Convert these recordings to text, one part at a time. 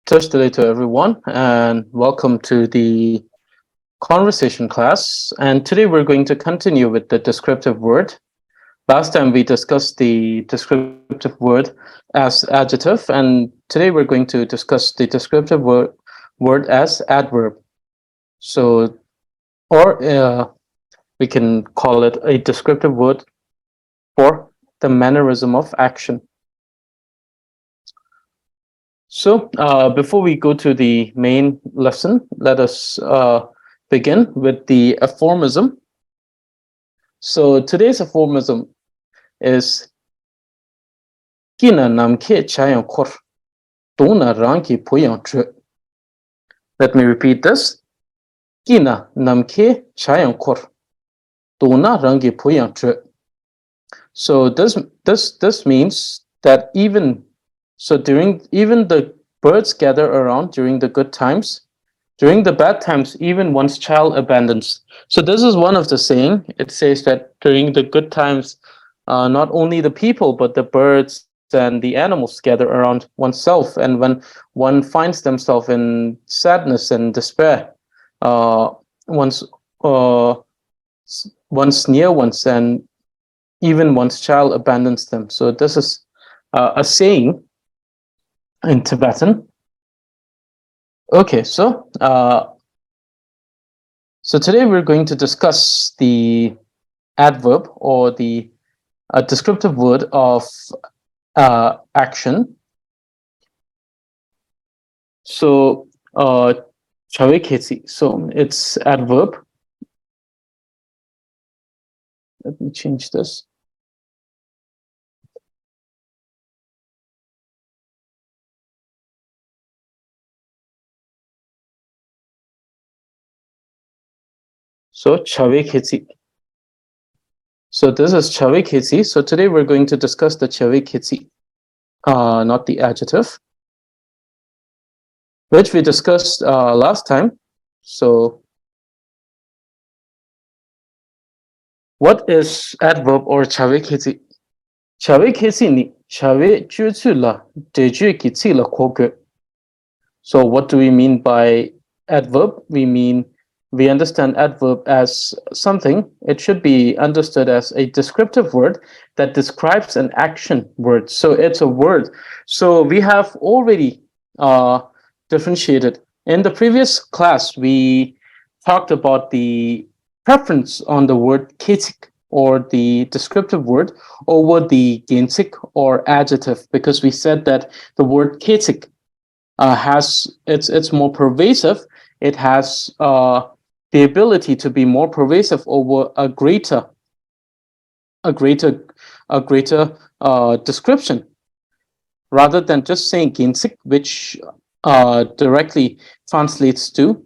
Thursday to everyone, and welcome to the conversation class. And today we're going to continue with the descriptive word. Last time we discussed the descriptive word as adjective, and today we're going to discuss the descriptive word as adverb. So, or we can call it a descriptive word for the mannerism of action. So before we go to the main lesson, let us begin with the aphorism. So today's aphorism is Kina namke chayang kor, dona rangi poyang tre. Let me repeat this. Kina namke chayang kor, dona rangi poyang tre. So this means that even the birds gather around during the good times, during the bad times, even one's child abandons. So this is one of the saying. It says that during the good times, not only the people, but the birds and the animals gather around oneself. And when one finds themselves in sadness and despair, one's near ones and even one's child abandons them. So this is a saying in Tibetan. Okay, so today we're going to discuss the adverb or the descriptive word of action. So chaweketsi. So it's adverb. Let me change this. So chaweketsi. So this is chaweketsi. So today we're going to discuss the chaweketsi, not the adjective, which we discussed last time. So what is adverb or chaweketsi? Chaweketsi ni chawe juzu la deju kitsi la koge. So what do we mean by adverb? We understand adverb as something. It should be understood as a descriptive word that describes an action word. So it's a word. So we have already differentiated. In the previous class, we talked about the preference on the word ketsik or the descriptive word over the gensik or adjective, because we said that the word ketsik it's more pervasive. It has the ability to be more pervasive over a greater description, rather than just saying ginsik, which directly translates to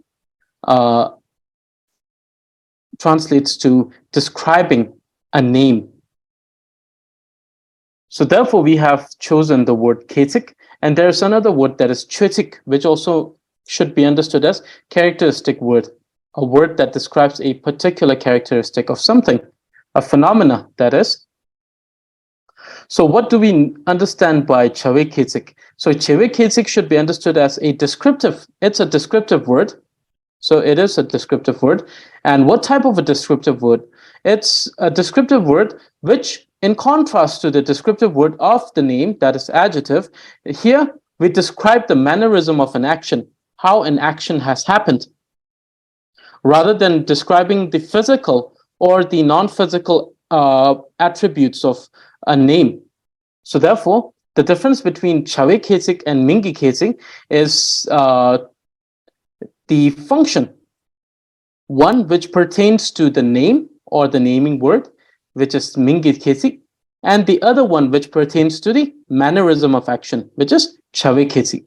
describing a name. So therefore, we have chosen the word ketsik, and there's another word that is chotik, which also should be understood as characteristic word, a word that describes a particular characteristic of something, a phenomena, that is. So what do we understand by chaweketsik? So chaweketsik should be understood as a descriptive. It's a descriptive word. So it is a descriptive word. And what type of a descriptive word? It's a descriptive word which, in contrast to the descriptive word of the name, that is adjective, here we describe the mannerism of an action, how an action has happened, rather than describing the physical or the non-physical attributes of a name. So therefore, the difference between chaweketsik and mingiketsik is the function, one which pertains to the name or the naming word, which is mingiketsik, and the other one which pertains to the mannerism of action, which is chaweketsik.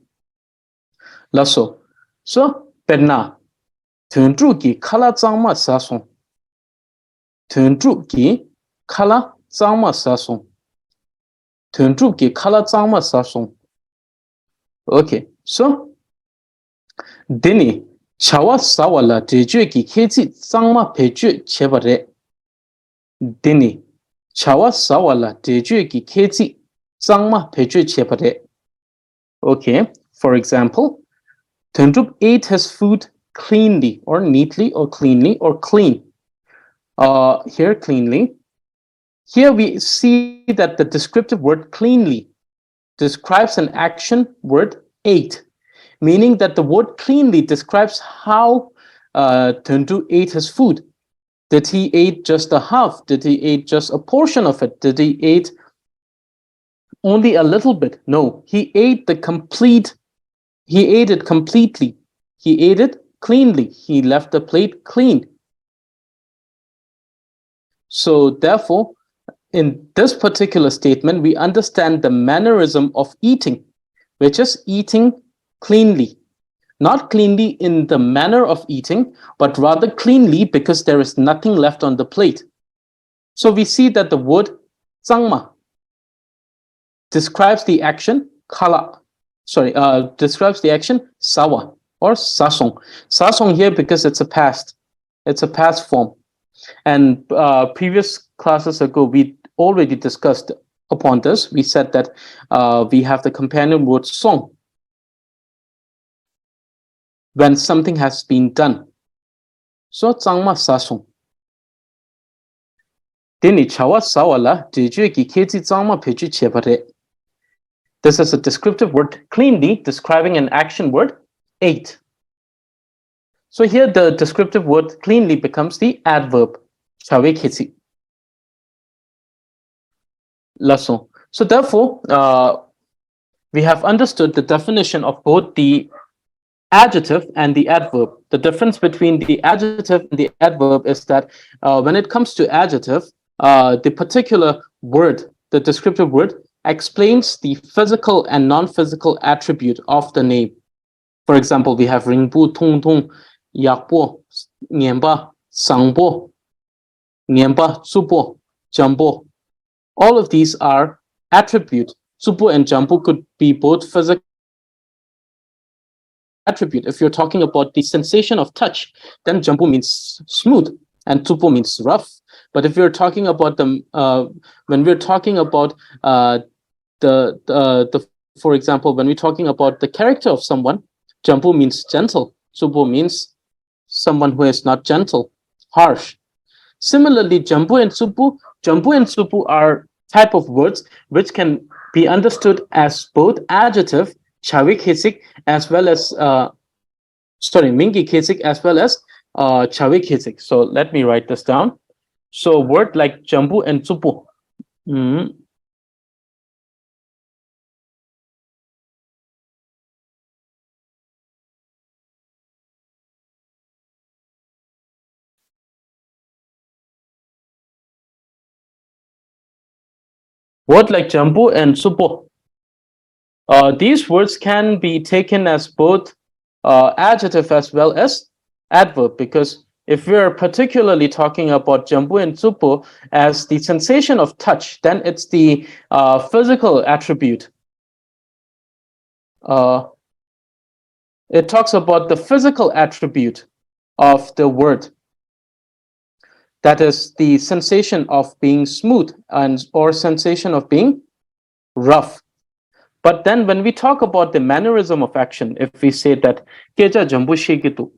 Lasso. So penna Tundru ki kala zangma sasong. Tundru ki kala zangma sasong. Tundru ki kala zangma sasong. Okay, so Dini chawa sawala deju ki kezi zangma peju chebare. Dini chawa sawala deju ki kezi zangma peju chebare. Okay, for example, Tundrup ate his food cleanly or neatly or cleanly or clean. Here, cleanly. Here we see that the descriptive word cleanly describes an action word ate, meaning that the word cleanly describes how Tundrup ate his food. Did he eat just a half? Did he eat just a portion of it? Did he eat only a little bit? No, he ate the complete. He ate it completely. He ate it cleanly. He left the plate clean. So therefore, in this particular statement, we understand the mannerism of eating, which is eating cleanly. Not cleanly in the manner of eating, but rather cleanly because there is nothing left on the plate. So we see that the word zangma describes the action kala. Describes the action sawa or sasong. Sasong here because it's a past. It's a past form. And previous classes ago, we already discussed upon this. We said that we have the companion word song when something has been done. So zangma sasong. Dini chawa sawala diju ki kezi zangma peju chepare. This is a descriptive word cleanly describing an action word ate. So here the descriptive word cleanly becomes the adverb chawe kezi. Lasso. So therefore, we have understood the definition of both the adjective and the adverb. The difference between the adjective and the adverb is that when it comes to adjective, the particular word, the descriptive word, explains the physical and non-physical attribute of the name. For example, we have ringbu, tong tong, yakbo, nianba, sangbo, nianba, zubo, jambo. All of these are attributes. Zubo and jambu could be both physical attribute. If you're talking about the sensation of touch, then jambu means smooth and zubo means rough. But if you're talking about them, when we're talking about for example, when we're talking about the character of someone, jambu means gentle, zubo means someone who is not gentle, harsh. Similarly, jambu and supu are type of words which can be understood as both adjective, chawik hisik, as well as mingi hisik, as well as chawik hisik. So let me write this down. So word like jambu and supu. Word like jambu and supu. These words can be taken as both adjective as well as adverb, because if we're particularly talking about jambu and supu as the sensation of touch, then it's the physical attribute. It talks about the physical attribute of the word. That is the sensation of being smooth or sensation of being rough. But then when we talk about the mannerism of action, if we say that keja jambu shekitu,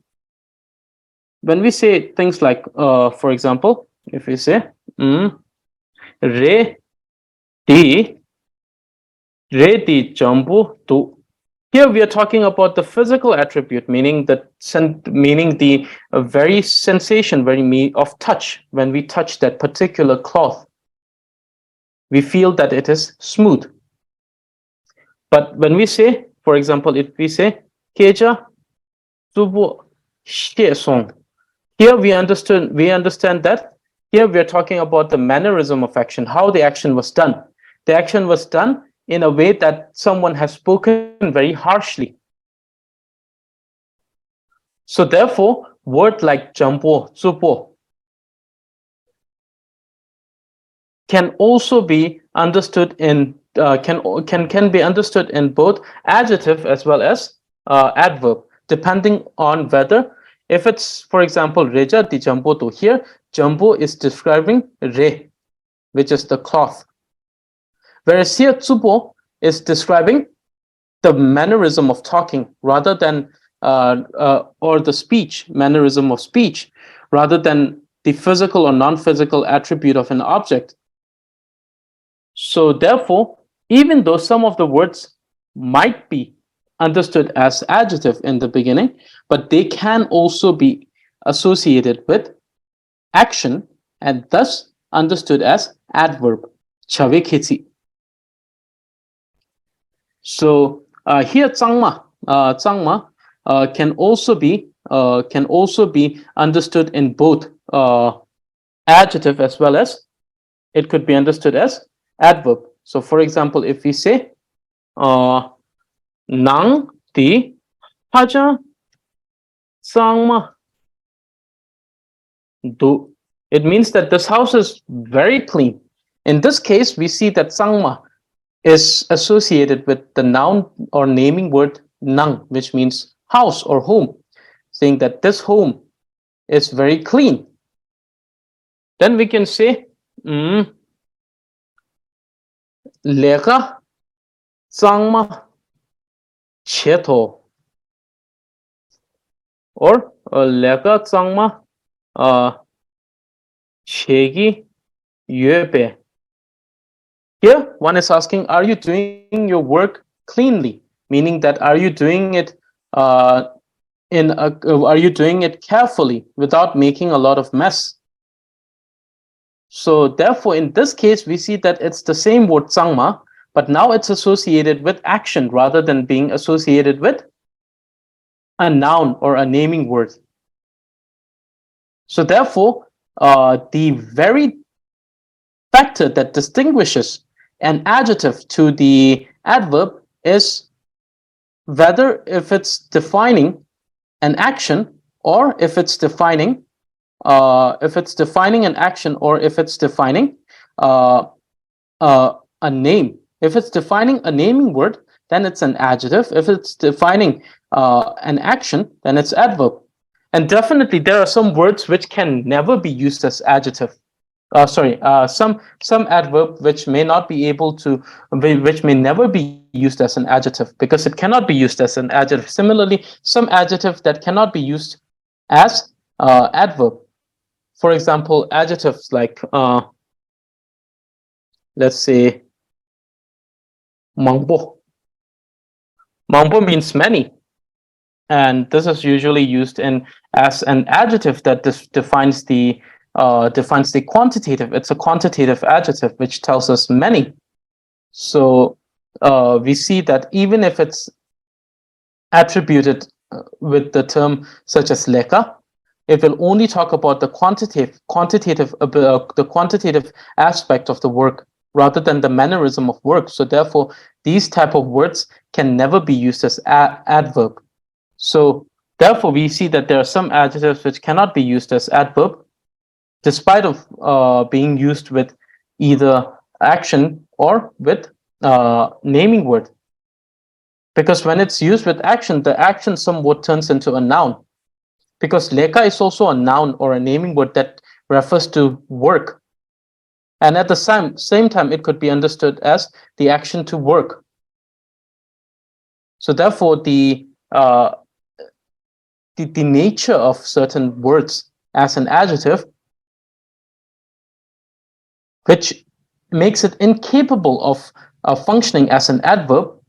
when we say things like, for example, if we say re di jambu tu, here we are talking about the physical attribute, meaning the very sensation, of touch. When we touch that particular cloth, we feel that it is smooth. But when we say, for example, if we say keja tubu she song, here we understand that here we are talking about the mannerism of action, how the action was done. The action was done in a way that someone has spoken very harshly. So therefore, word like jambo, zubo can also be understood in can be understood in both adjective as well as adverb, depending on whether, if it's, for example, reja di jambo to, here jambo is describing re, which is the cloth, whereas here zubo is describing the mannerism of talking rather than or the speech, mannerism of speech, rather than the physical or non-physical attribute of an object. So therefore, even though some of the words might be understood as adjective in the beginning, but they can also be associated with action and thus understood as adverb. Chavekhetsi. So here Tsangma can also be understood in both adjective as well as it could be understood as adverb. So for example, if we say nang di haja Tsangma do, it means that this house is very clean. In this case, we see that Tsangma is associated with the noun or naming word nang, which means house or home, saying that this home is very clean. Then we can say lega Tsangma cheto, or lega Tsangma chegi yuebe. Here, one is asking, are you doing your work cleanly? Meaning that are you doing it are you doing it carefully without making a lot of mess? So therefore, in this case, we see that it's the same word Tsangma, but now it's associated with action rather than being associated with a noun or a naming word. So therefore, the very factor that distinguishes an adjective to the adverb is whether if it's defining an action or if it's defining an action or if it's defining a name. If it's defining a naming word, then it's an adjective. If it's defining an action, then it's adverb. And definitely there are some words which can never be used as adjective. Some adverb which may not be able to, which may never be used as an adjective because it cannot be used as an adjective. Similarly, some adjective that cannot be used as adverb. For example, adjectives like let's say mangbo. Mangbo means many, and this is usually used in as an adjective that defines the quantitative. It's a quantitative adjective which tells us many. So we see that even if it's attributed with the term such as leka, it will only talk about the quantitative aspect of the work rather than the mannerism of work. So therefore, these type of words can never be used as adverb. So therefore, we see that there are some adjectives which cannot be used as adverb, despite of being used with either action or with naming word. Because when it's used with action, the action somewhat turns into a noun. Because leka is also a noun or a naming word that refers to work. And at the same time, it could be understood as the action to work. So therefore, the nature of certain words as an adjective, which makes it incapable of functioning as an adverb,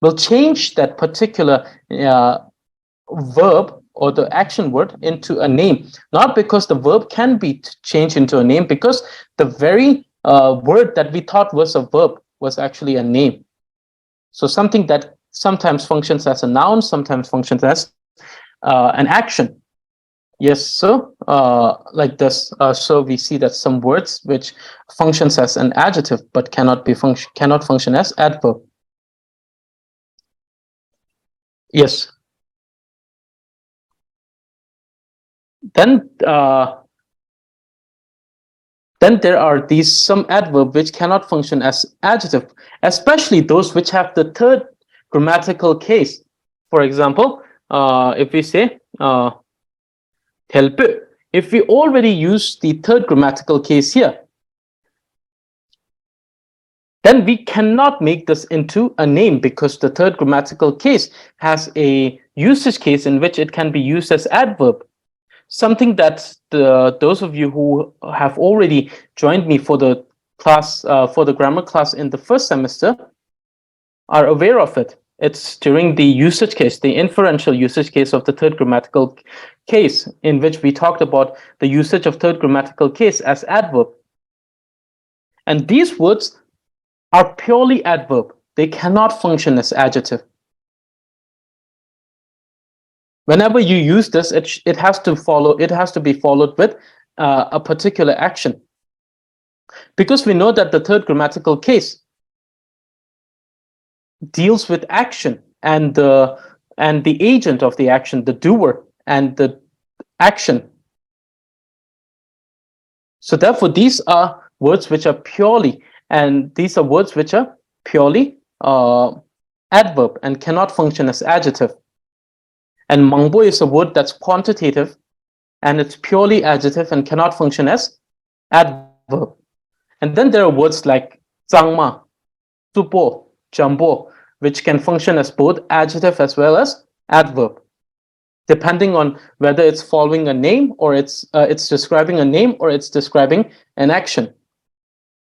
will change that particular verb or the action word into a name. Not because the verb can be changed into a name, because the very word that we thought was a verb was actually a name. So something that sometimes functions as a noun, sometimes functions as an action. Yes, so like this. So we see that some words which functions as an adjective but cannot function as adverb. Yes. Then there are some adverb which cannot function as adjective, especially those which have the third grammatical case. For example, if we say help, if we already use the third grammatical case here, then we cannot make this into a name, because the third grammatical case has a usage case in which it can be used as adverb. Something that those of you who have already joined me for the class, for the grammar class in the first semester, are aware of it. It's during the usage case, the inferential usage case of the third grammatical case, in which we talked about the usage of third grammatical case as adverb. And these words are purely adverb. They cannot function as adjective. Whenever you use this, it has to be followed with a particular action. Because we know that the third grammatical case deals with action and the agent of the action, the doer, and the action. So therefore, these are words which are purely, adverb and cannot function as adjective. And mangbo is a word that's quantitative, and it's purely adjective and cannot function as adverb. And then there are words like zangma, supo, jambo, which can function as both adjective as well as adverb, depending on whether it's following a name or it's describing a name or it's describing an action.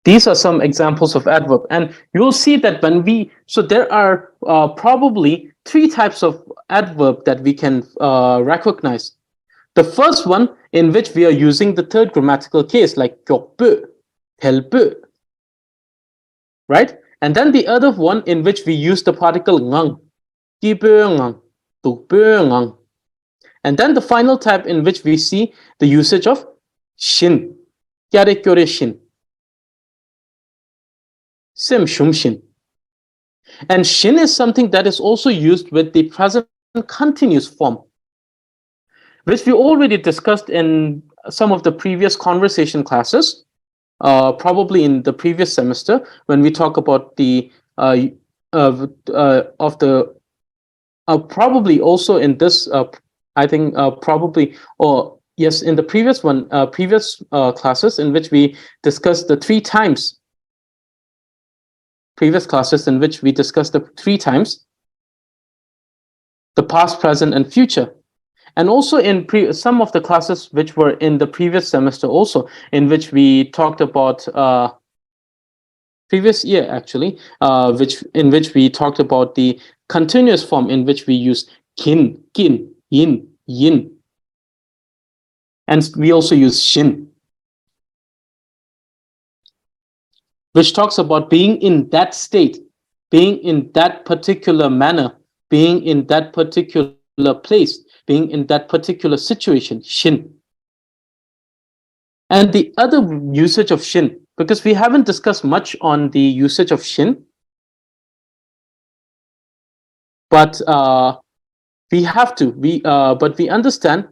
These are some examples of adverb, and you'll see that so there are probably three types of adverb that we can recognize. The first one, in which we are using the third grammatical case, like gyokbu, helbu, right? And then the other one, in which we use the particle ngang, kibu ngang, tukbu ngang. And then the final type, in which we see the usage of shin, kyare kyore shin, sim shum shin. And shin is something that is also used with the present continuous form, which we already discussed in some of the previous conversation classes, probably in the previous semester, when we talk about the probably also in this, I think probably, or yes, in the previous classes in which we discussed the three times. Previous classes in which we discussed the three times, the past, present, and future. And also in some of the classes which were in the previous semester also, in which we talked about previous year actually, in which we talked about the continuous form, in which we use kin, yin, yin. And we also use shin, which talks about being in that state, being in that particular manner, being in that particular place, being in that particular situation, shin. And the other usage of shin, because we haven't discussed much on the usage of shin, but we have to. But we understand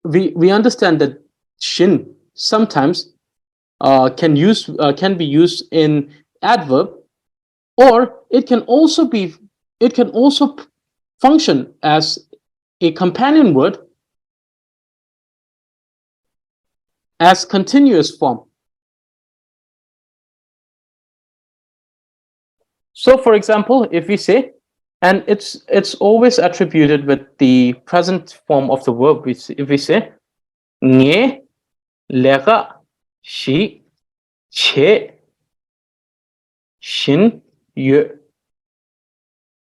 we understand that shin sometimes can be used in adverb, or it can also function as a companion word as continuous form. So for example, if we say, and it's always attributed with the present form of the verb, if we say nge lega shi che shin yu,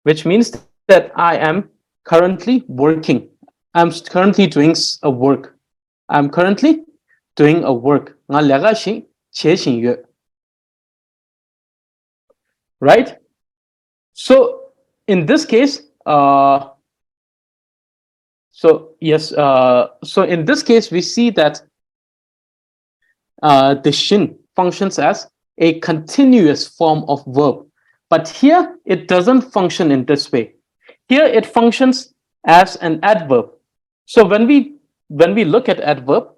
which means that I am currently working. I'm currently doing a work. I'm currently doing a work. Nga lega shi che shin yu. Right? So in this case, so in this case, we see that the shin functions as a continuous form of verb. But here, it doesn't function in this way. Here, it functions as an adverb. So when we look at adverb,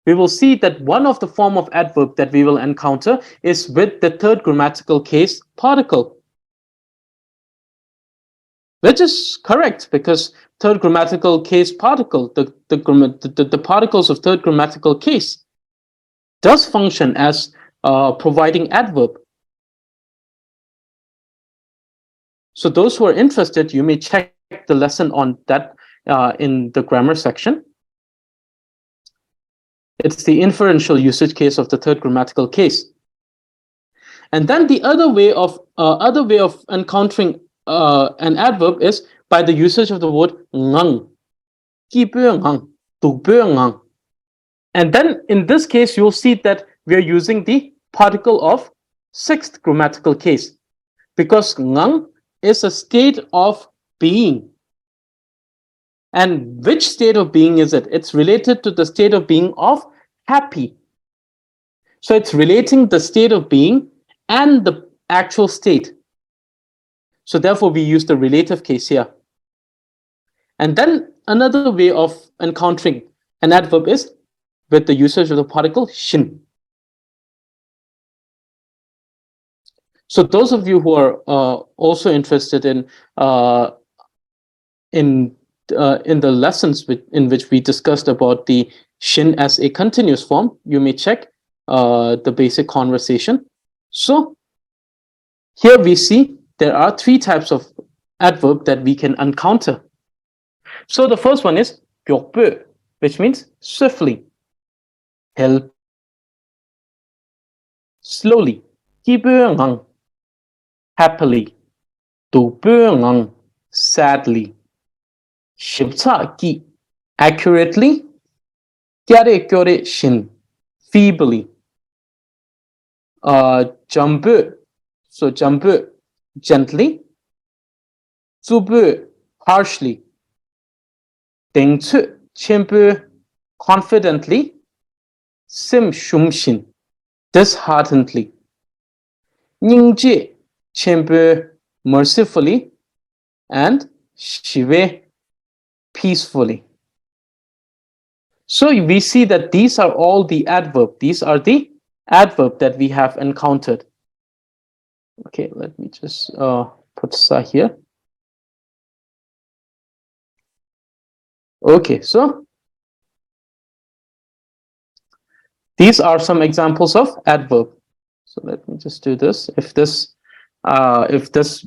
we will see that one of the form of adverb that we will encounter is with the third grammatical case particle, which is correct, because third grammatical case particle, the particles of third grammatical case, does function as providing adverb. So those who are interested, you may check the lesson on that in the grammar section. It's the inferential usage case of the third grammatical case. And then the other way of encountering an adverb is by the usage of the word ngang. And then in this case, you'll see that we are using the particle of sixth grammatical case, because ngang is a state of being. And which state of being is it? It's related to the state of being of happy. So it's relating the state of being and the actual state. So therefore, we use the relative case here. And then another way of encountering an adverb is with the usage of the particle shin. So those of you who are also interested in the lessons in which we discussed about the shin as a continuous form, you may check the basic conversation. So here we see there are three types of adverb that we can encounter. So the first one is 격부, which means swiftly, help, slowly, 기분왕, happily, 도분왕, sadly, 십차기, accurately, 꺄레 신, feebly, 점부, so 점부, gently, 쭈부, harshly, 땡추, 챔부, confidently, 심숨신, disheartenedly, 닝지, 챔부, mercifully, and shive, peacefully. So we see that these are all the adverb. These are the adverb that we have encountered. Okay, let me just put sa here. Okay, so these are some examples of adverb. So let me just do this. If this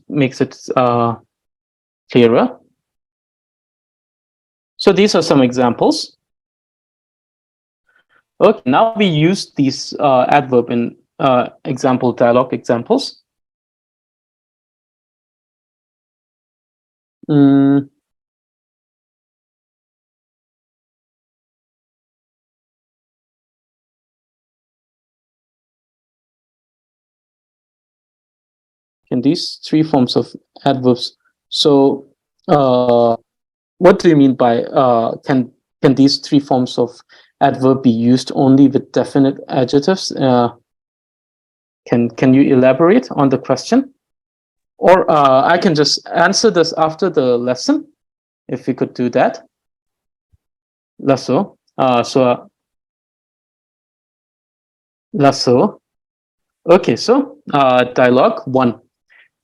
makes it clearer. So these are some examples. Okay, now we use these adverb in example dialogue examples. In these three forms of adverbs. So what do you mean by can these three forms of adverb be used only with definite adjectives? Can you elaborate on the question? Or I can just answer this after the lesson, if we could do that. Lasso. Lasso. Okay, so dialogue 1.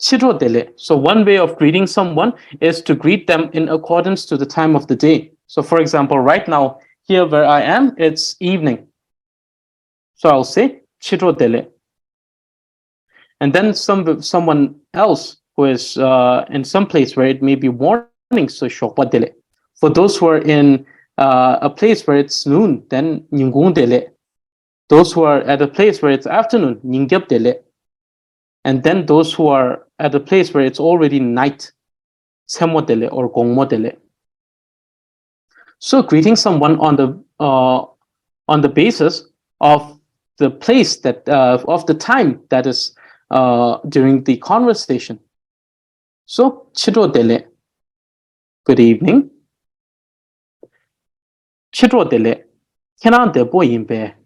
치료del에. So one way of greeting someone is to greet them in accordance to the time of the day. So for example, right now, here where I am, it's evening. So I'll say 치료del에. And then someone else who is in some place where it may be morning, so 쇼빠del에. For those who are in a place where it's noon, then 닝공del에. Those who are at a place where it's afternoon, 닝겹del에. And then those who are at a place where it's already night, 세모델레 or 공모델레. So greeting someone on the basis of the place that of the time that is during the conversation. So 치료del레. Good evening. 치료del레. 캐나데 보임베.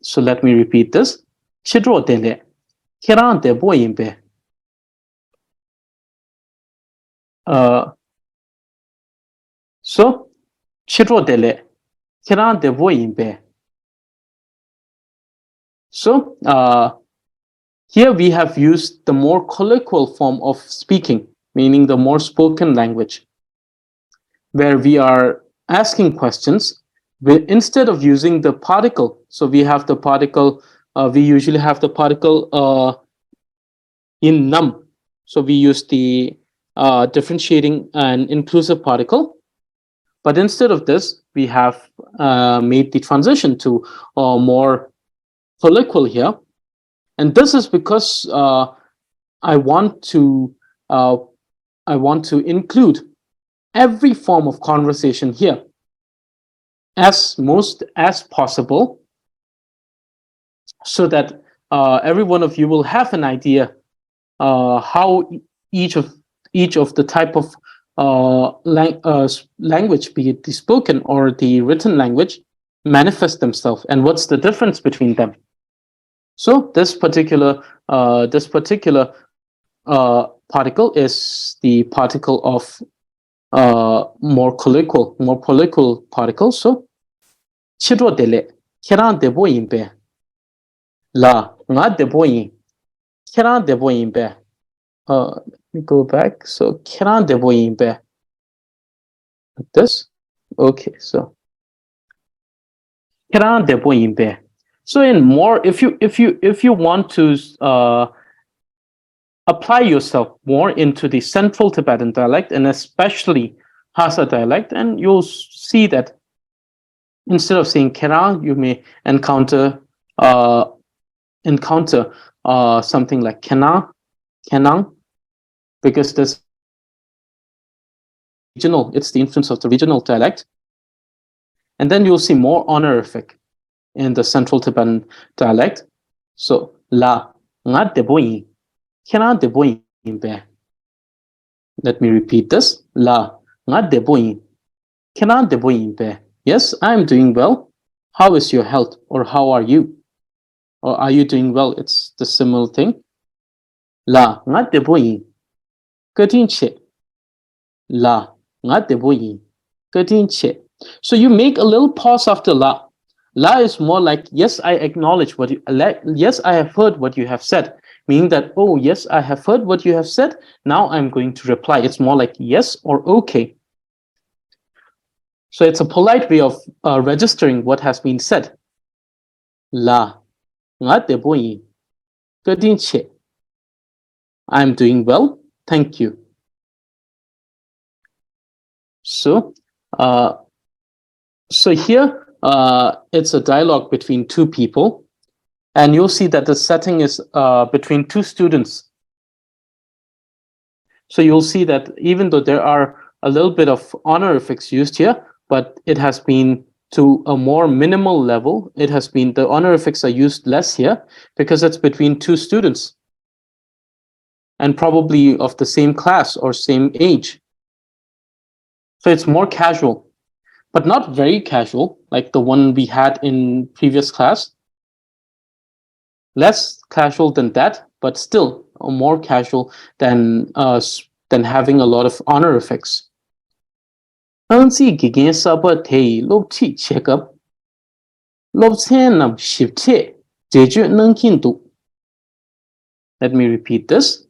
So let me repeat this. 치료del레. 캐나데 보임베. So 치료del레. 캐나데 보임베. So here we have used the more colloquial form of speaking, meaning the more spoken language, where we are asking questions instead of using the particle, so we have the particle, we usually have the particle in num. So we use the differentiating and inclusive particle. But instead of this, we have made the transition to more colloquial here. And this is because I want to include every form of conversation here as most as possible, so that every one of you will have an idea how each of the type of language, be it the spoken or the written language, manifest themselves, and what's the difference between them. So this particular particle is the particle of more colloquial particle. So chiro dele keran de boyimbe la nga de boyin keran de boyimbe. Let me go back. So keran de boyimbe like this. Okay, so keran de boyimbe. So in more, if you want to apply yourself more into the Central Tibetan dialect, and especially Hassa dialect, and you'll see that instead of saying kera, you may encounter something like kenang, because this regional, it's the influence of the regional dialect. And then you'll see more honorific in the Central Tibetan dialect. So la nga de boyin keran de boyin be. Let me repeat this. La nga de boyin keran de boyin be. Yes, I'm doing well. How is your health, or how are you? Or are you doing well? It's the similar thing. La nga de boyin ketin che. La nga de boyin ketin che. So you make a little pause after la. La is more like, yes, I acknowledge what you, yes, I have heard what you have said. Meaning that, oh, yes, I have heard what you have said. Now I'm going to reply. It's more like yes or okay. So it's a polite way of registering what has been said. La nga de boyin ketin che. I'm doing well. Thank you. So, here it's a dialogue between two people, and you'll see that the setting is between two students. So you'll see that even though there are a little bit of honorifics used here, but it has been to a more minimal level. It has been, the honorifics are used less here because it's between two students, and probably of the same class or same age. So it's more casual, but not very casual like the one we had in previous class. Less casual than that, but still more casual than having a lot of honorifics. Let me repeat this,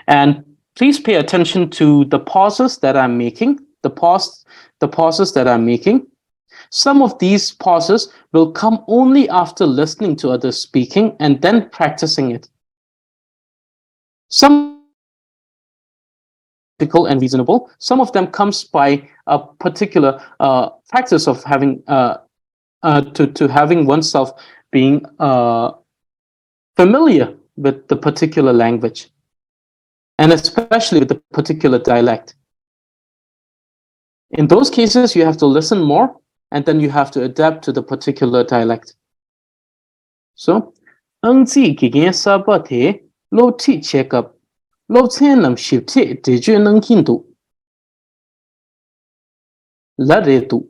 and please pay attention to the pauses that I'm making. The pauses that I'm making. Some of these pauses will come only after listening to others speaking and then practicing it. Some and reasonable. Some of them comes by a particular practice of having to having oneself being familiar with the particular language, and especially with the particular dialect. In those cases, you have to listen more, and then you have to adapt to the particular dialect. So, angzi gigin sabate lo ti check up lo tenam shifte de ju nang kindu la retu.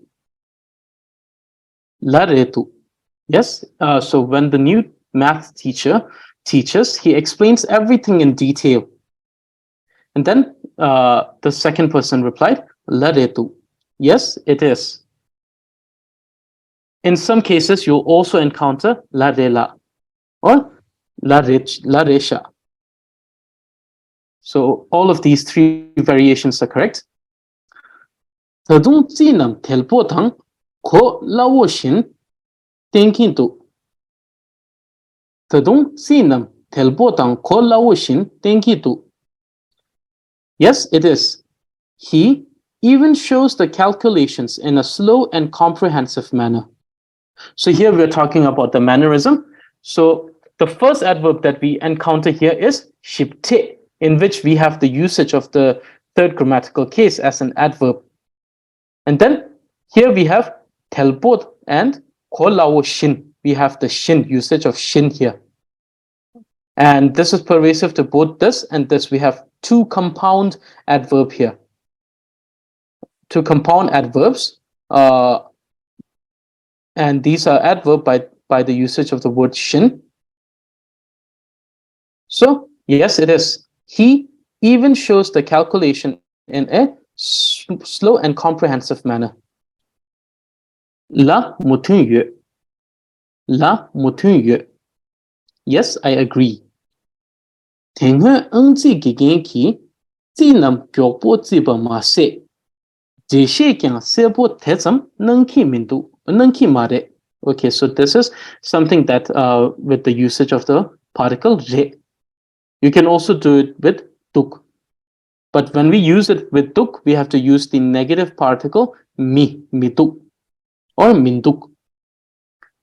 Yes, so when the new math teacher teaches, he explains everything in detail. And then the second person replied, la retu. Yes, it is. In some cases, you'll also encounter la rela or la resha. So all of these three variations are correct. ko lawo shin thinking to tadung sinam telbo tang ko lawo shin thinking to. Yes, it is. He even shows the calculations in a slow and comprehensive manner. So here we're talking about the mannerism. So the first adverb that we encounter here is shipte, in which we have the usage of the third grammatical case as an adverb. And then here we have telpot and kolao shin. We have the shin, usage of shin here. And this is pervasive to both this and this. We have two compound adverb here. Two compound adverbs. And these are adverb by the usage of the word shin. So, yes, it is. He even shows the calculation in a slow and comprehensive manner. La mutun yue. La mutun yue. Yes, I agree. Tenghe engzi gigen ki, zi nam gyokpo ziba ma se. Jishe kyang sebo tezam nangki mindu, nangki mare. Okay, so this is something that with the usage of the particle re. You can also do it with tuk. But when we use it with tuk, we have to use the negative particle mi, mituk, or minduk.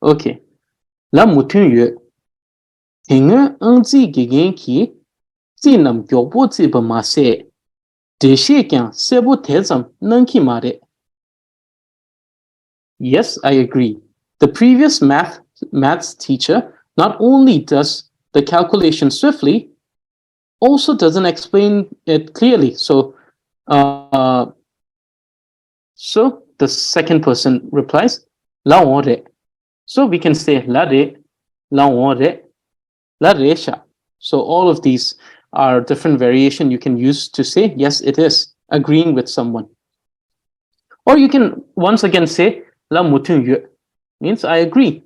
Okay. La mutun yue. Hinge engzi gigen ki, zi nam gyobo zi ba ma se. De she kyang sebo tezam nangki mare. Yes, I agree. The previous maths teacher not only does the calculation swiftly, also doesn't explain it clearly. So the second person replies, la on re. So we can say la re, la on re, la re sha. So all of these are different variation you can use to say, yes, it is, agreeing with someone. Or you can once again say, la mutun yue, means I agree.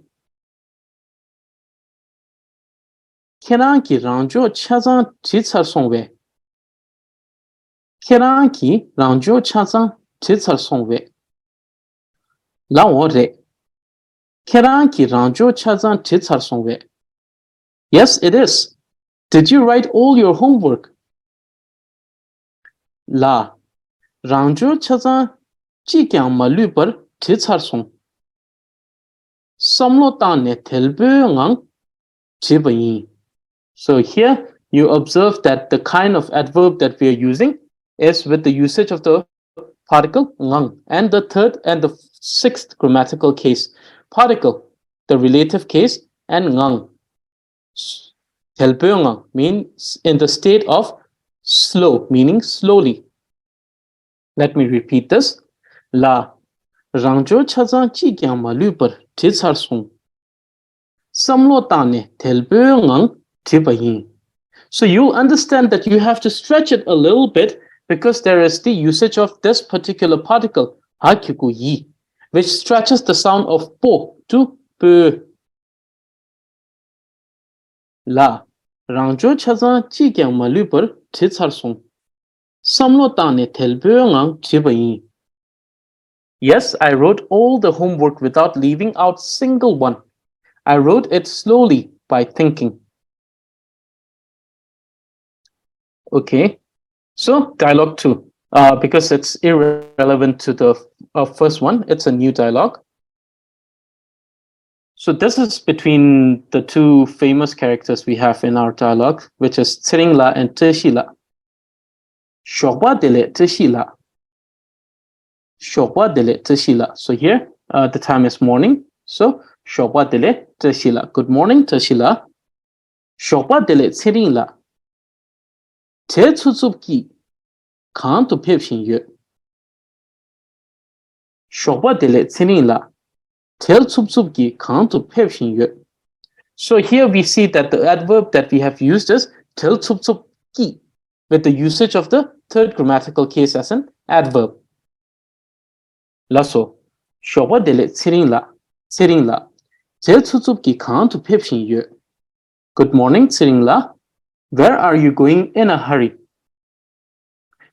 Keran ki rangjo chazan chitsar songwe. Keran ki rangjo chazan chitsar songwe. La on re. Keran ki rangjo chazan chitsar songwe. Yes, it is. Did you write all your homework? La. Rangjo chazan chi kyang ma lu par chitsar song. Samlo tan ne telbe ngang chibayin. So here you observe that the kind of adverb that we are using is with the usage of the particle ngang and the third and the sixth grammatical case. Particle, the relative case, and ngang. Telbe ngang means in the state of slow, meaning slowly. Let me repeat this. La. Rangjo chazan chi kyang ma lu par chitsar song. Samlo tane telbe ngang tibayin. So you understand that you have to stretch it a little bit because there is the usage of this particular particle, hakiku yi, which stretches the sound of po to pe. La. Rangjo chazan chi kyang ma lu par chitsar song. Samlo tane telbe ngang tibayin. Yes, I wrote all the homework without leaving out single one. I wrote it slowly by thinking. Okay, so dialogue 2. Because it's irrelevant to the first one, it's a new dialogue. So this is between the two famous characters we have in our dialogue, which is Tsiringla and Teshila. Shokwa dele Teshila. Shokwa dele Teshila. So here, the time is morning. So Shokwa dele Teshila. Good morning, Teshila. Shokwa dele Tsiringla. Te tsuzubki kan tu pepshin yue. Shokwa dele Tsiringla. Tel tsubki kan tu pepshin yue. So here we see that the adverb that we have used is tel tsubki with the usage of the third grammatical case as an adverb. Lasso. Shokwa dele Tsiringla. Tsiringla. Tel tsubki kan tu pepshin yue. Good morning, Tsiringla. Where are you going in a hurry?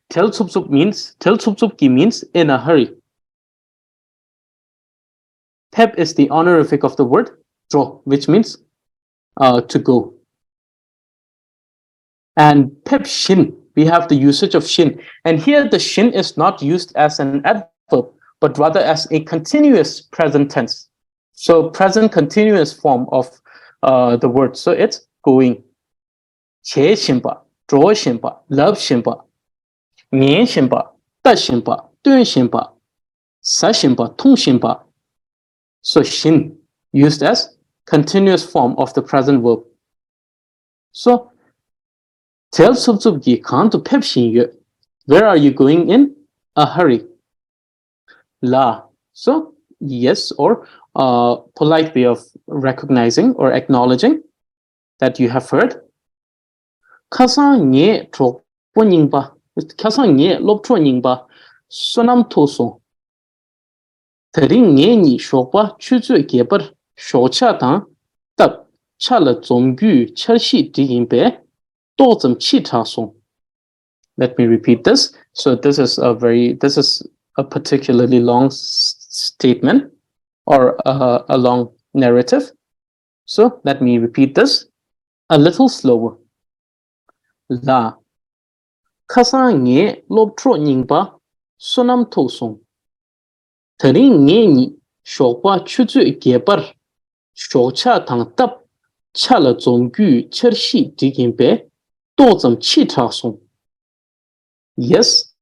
Tel tsubki means in a hurry. Pep is the honorific of the word dro, which means to go. And pep shin, we have the usage of shin. And here the shin is not used as an adverb, but rather as a continuous present tense. So present continuous form of the word. So it's going. Che shinpa, zhuo shinpa, love shinpa, nian shinpa, da shinpa, dun shinpa, sa shinpa, tong shinpa. So shin used as continuous form of the present verb. So tell subsub gi kan to pep shin yu. Where are you going in a hurry? La. So yes, or polite way of recognizing or acknowledging that you have heard. Kasang nye trok po ningba. Kasang nye lop tro ningba. Sonam toso. Tering nye ni shokwa chuzu geber shocha tang tab chala zongyu chershi digimbe dozem chita song. Let me repeat this. So this is a particularly long statement or a long narrative. So let me repeat this a little slower. La kasang nye lob tro ningba sonam to song. Tering nye ni shokwa chuzu gebar shokcha tang tab chala zongyu chershi digimbe dozem chita song. Yes,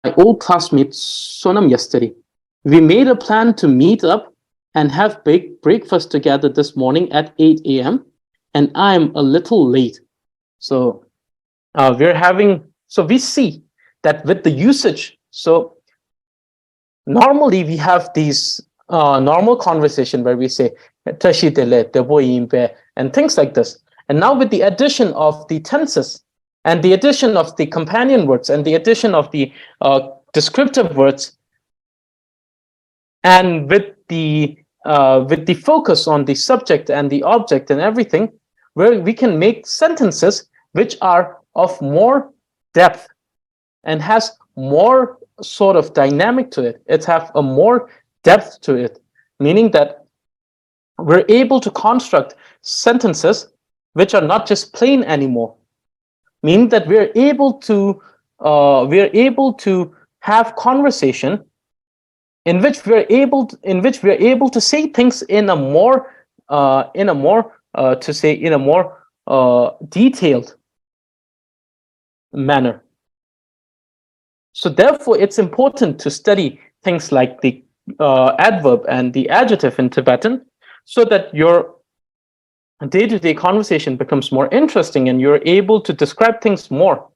my old classmate Sonam yesterday. We made a plan to meet up and have breakfast together this morning at 8 a.m. and I'm a little late. So we see that with the usage. So normally we have these normal conversation where we say and things like this. And now with the addition of the tenses and the addition of the companion words and the addition of the descriptive words, and with the focus on the subject and the object and everything, where we can make sentences which are of more depth and has more sort of dynamic to it. It has a more depth to it, meaning that we're able to construct sentences which are not just plain anymore, meaning that we're able to have conversation in which we're able to say things in a more detailed manner. So therefore, it's important to study things like the adverb and the adjective in Tibetan, so that your day-to-day conversation becomes more interesting and you're able to describe things more.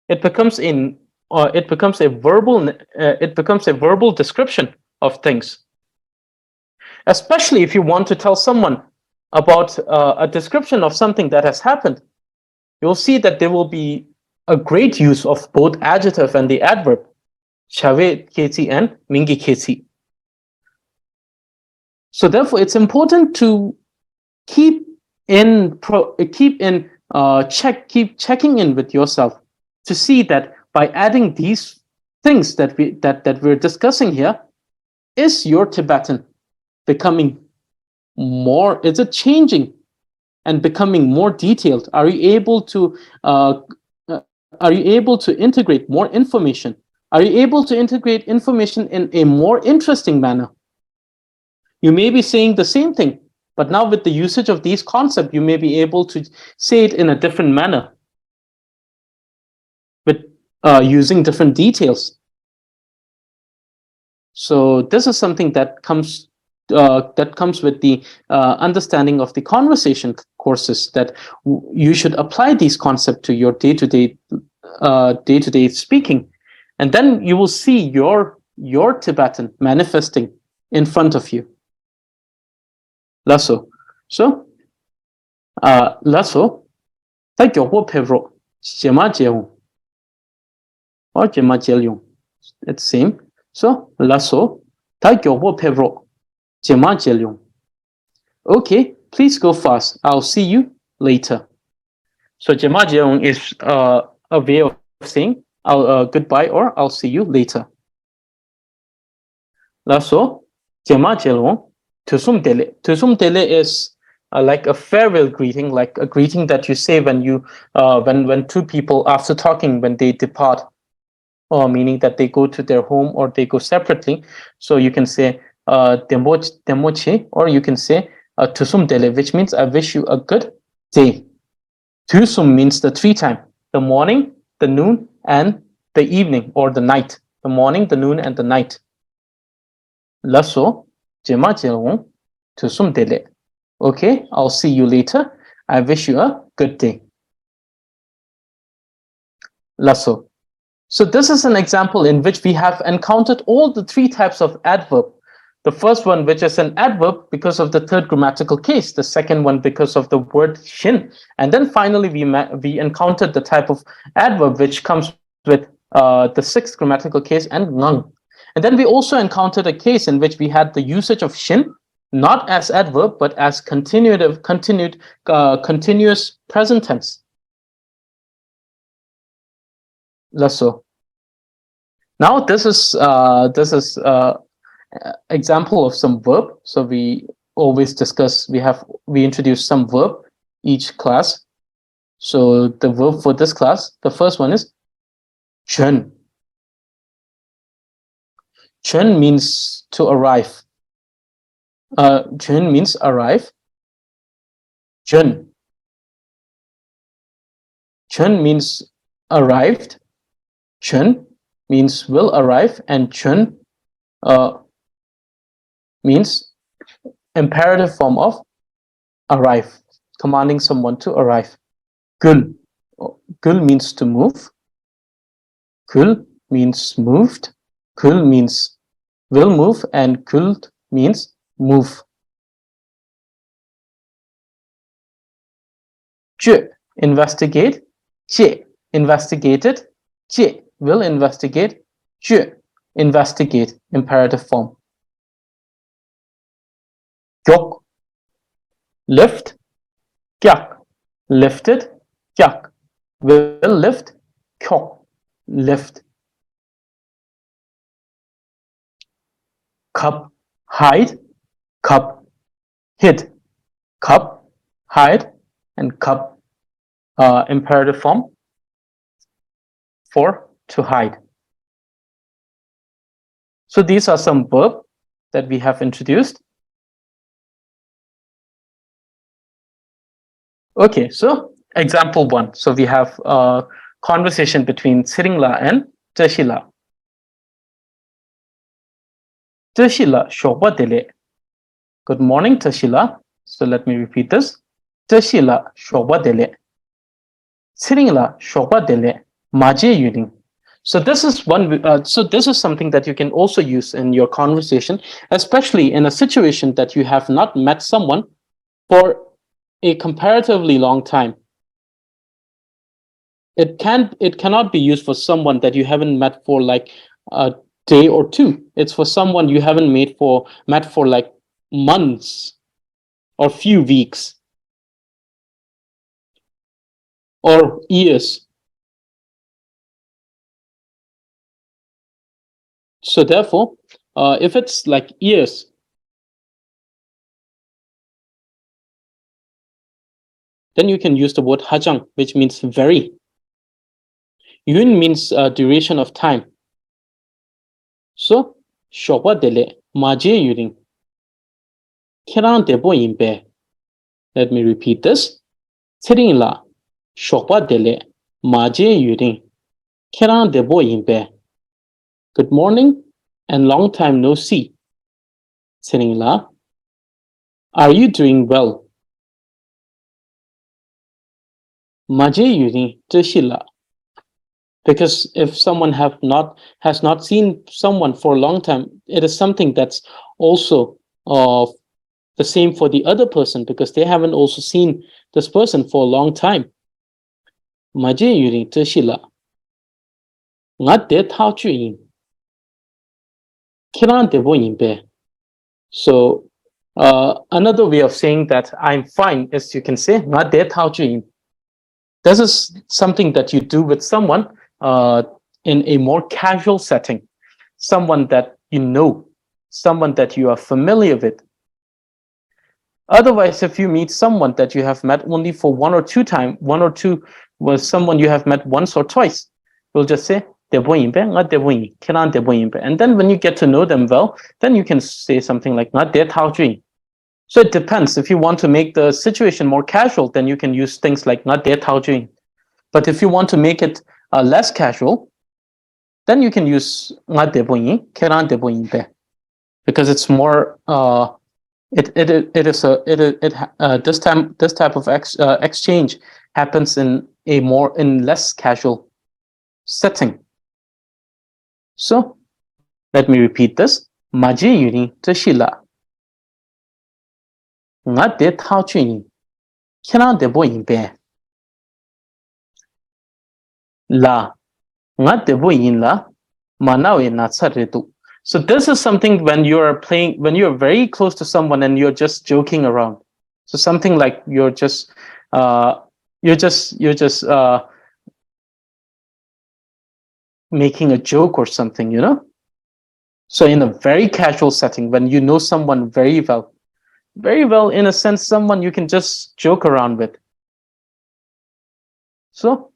It becomes a verbal description of things. Especially if you want to tell someone about a description of something that has happened, you'll see that there will be a great use of both adjective and the adverb, chave keti and mingi keti. So therefore, it's important to keep checking in with yourself to see that by adding these things that we're discussing here, is your Tibetan becoming more? Is it changing and becoming more detailed? Are you able to integrate more information? Are you able to integrate information in a more interesting manner? You may be saying the same thing, but now with the usage of these concepts, you may be able to say it in a different manner, with using different details. So this is something that comes with the understanding of the conversation courses, that you should apply these concepts to your day-to-day speaking, and then you will see your Tibetan manifesting in front of you. Lasso. So lasso ta gyobo pevro jema jeung or jema jelyung. It's same. So lasso ta gyobo pevro jema jelyung. Okay, please go fast. I'll see you later. So jema jeung is a way of saying goodbye, or I'll see you later. Lasso, Jema Jelong, Tusum Dele. Tusum Dele is like a farewell greeting, like a greeting that you say when you when two people after talking when they depart, or meaning that they go to their home or they go separately. So you can say demoche, or you can say Tusum Dele, which means I wish you a good day. Tusum means the three time, the morning, the noon, and the evening or the night. The morning, the noon, and the night. Lasso, Jema Jelong, Tusum Dele. Okay, I'll see you later. I wish you a good day. Lasso. So this is an example in which we have encountered all the three types of adverb. The first one, which is an adverb because of the third grammatical case. The second one because of the word shin. And then finally, we encountered the type of adverb which comes with the sixth grammatical case and nung. And then we also encountered a case in which we had the usage of shin, not as adverb, but as continuous present tense. Lasso. Now this is example of some verb. So we always discuss. We introduce some verb each class. So the verb for this class, the first one is chun. Chun means to arrive. Chun means arrive. Chun. Chun means arrived. Chun means will arrive, and chun means imperative form of arrive, commanding someone to arrive. Gul. Gul means to move. Kul means moved. Kul means will move, and kul means move. J, investigate. J, investigated. J, will investigate. J, investigate, imperative form. Gyok, lift. Gyak, lifted. Gyak, will lift. Kyok, lift. Cup, hide. Cup, hid. Cup, hide, and cup, imperative form for to hide. So these are some verbs that we have introduced. Okay, so example one. So we have a conversation between Siringla and Tashila. Tashila shoba dele. Good morning, Tashila. So let me repeat this. Tashila shoba dele. Siringla shoba dele. Maje yuning. So this is one. So this is something that you can also use in your conversation, especially in a situation that you have not met someone for a comparatively long time. It cannot be used for someone that you haven't met for like a day or two. It's for someone you haven't met for like months or few weeks or years. So therefore, if it's like years, then you can use the word hajang, which means very. Yun means duration of time. So, shoba dele maje yuring. Kiran debo imbe. Let me repeat this. Siring la shoba dele maje yuring. Kiran debo imbe. Good morning and long time no see. Siring la, are you doing well? Maje yuring tshila. Because if someone has not seen someone for a long time, it is something that's also the same for the other person, because they haven't also seen this person for a long time. Maje yuring tshila. Nga de tao chu yin. Kiran de bo yin be. So another way of saying that I'm fine is you can say nga de tao chu yin. This is something that you do with someone in a more casual setting, someone that you know. someone that you are familiar with. Otherwise, if you meet someone that you have met only for one or two was someone you have met once or twice, you'll just say, and then when you get to know them well, then you can say something like, so it depends. If you want to make the situation more casual, then you can use things like but if you want to make it less casual, then you can use because it's more this type of exchange happens in less casual setting. So let me repeat this. Maji yuni tashila. Nga de tao chuni. Kena de bo yin be. La. Nga de bo yin la. Manawe na tsaretu. So this is something when you're very close to someone and you're just joking around. So something like you're just making a joke or something, you know? So in a very casual setting, when you know someone very well, in a sense, someone you can just joke around with. So,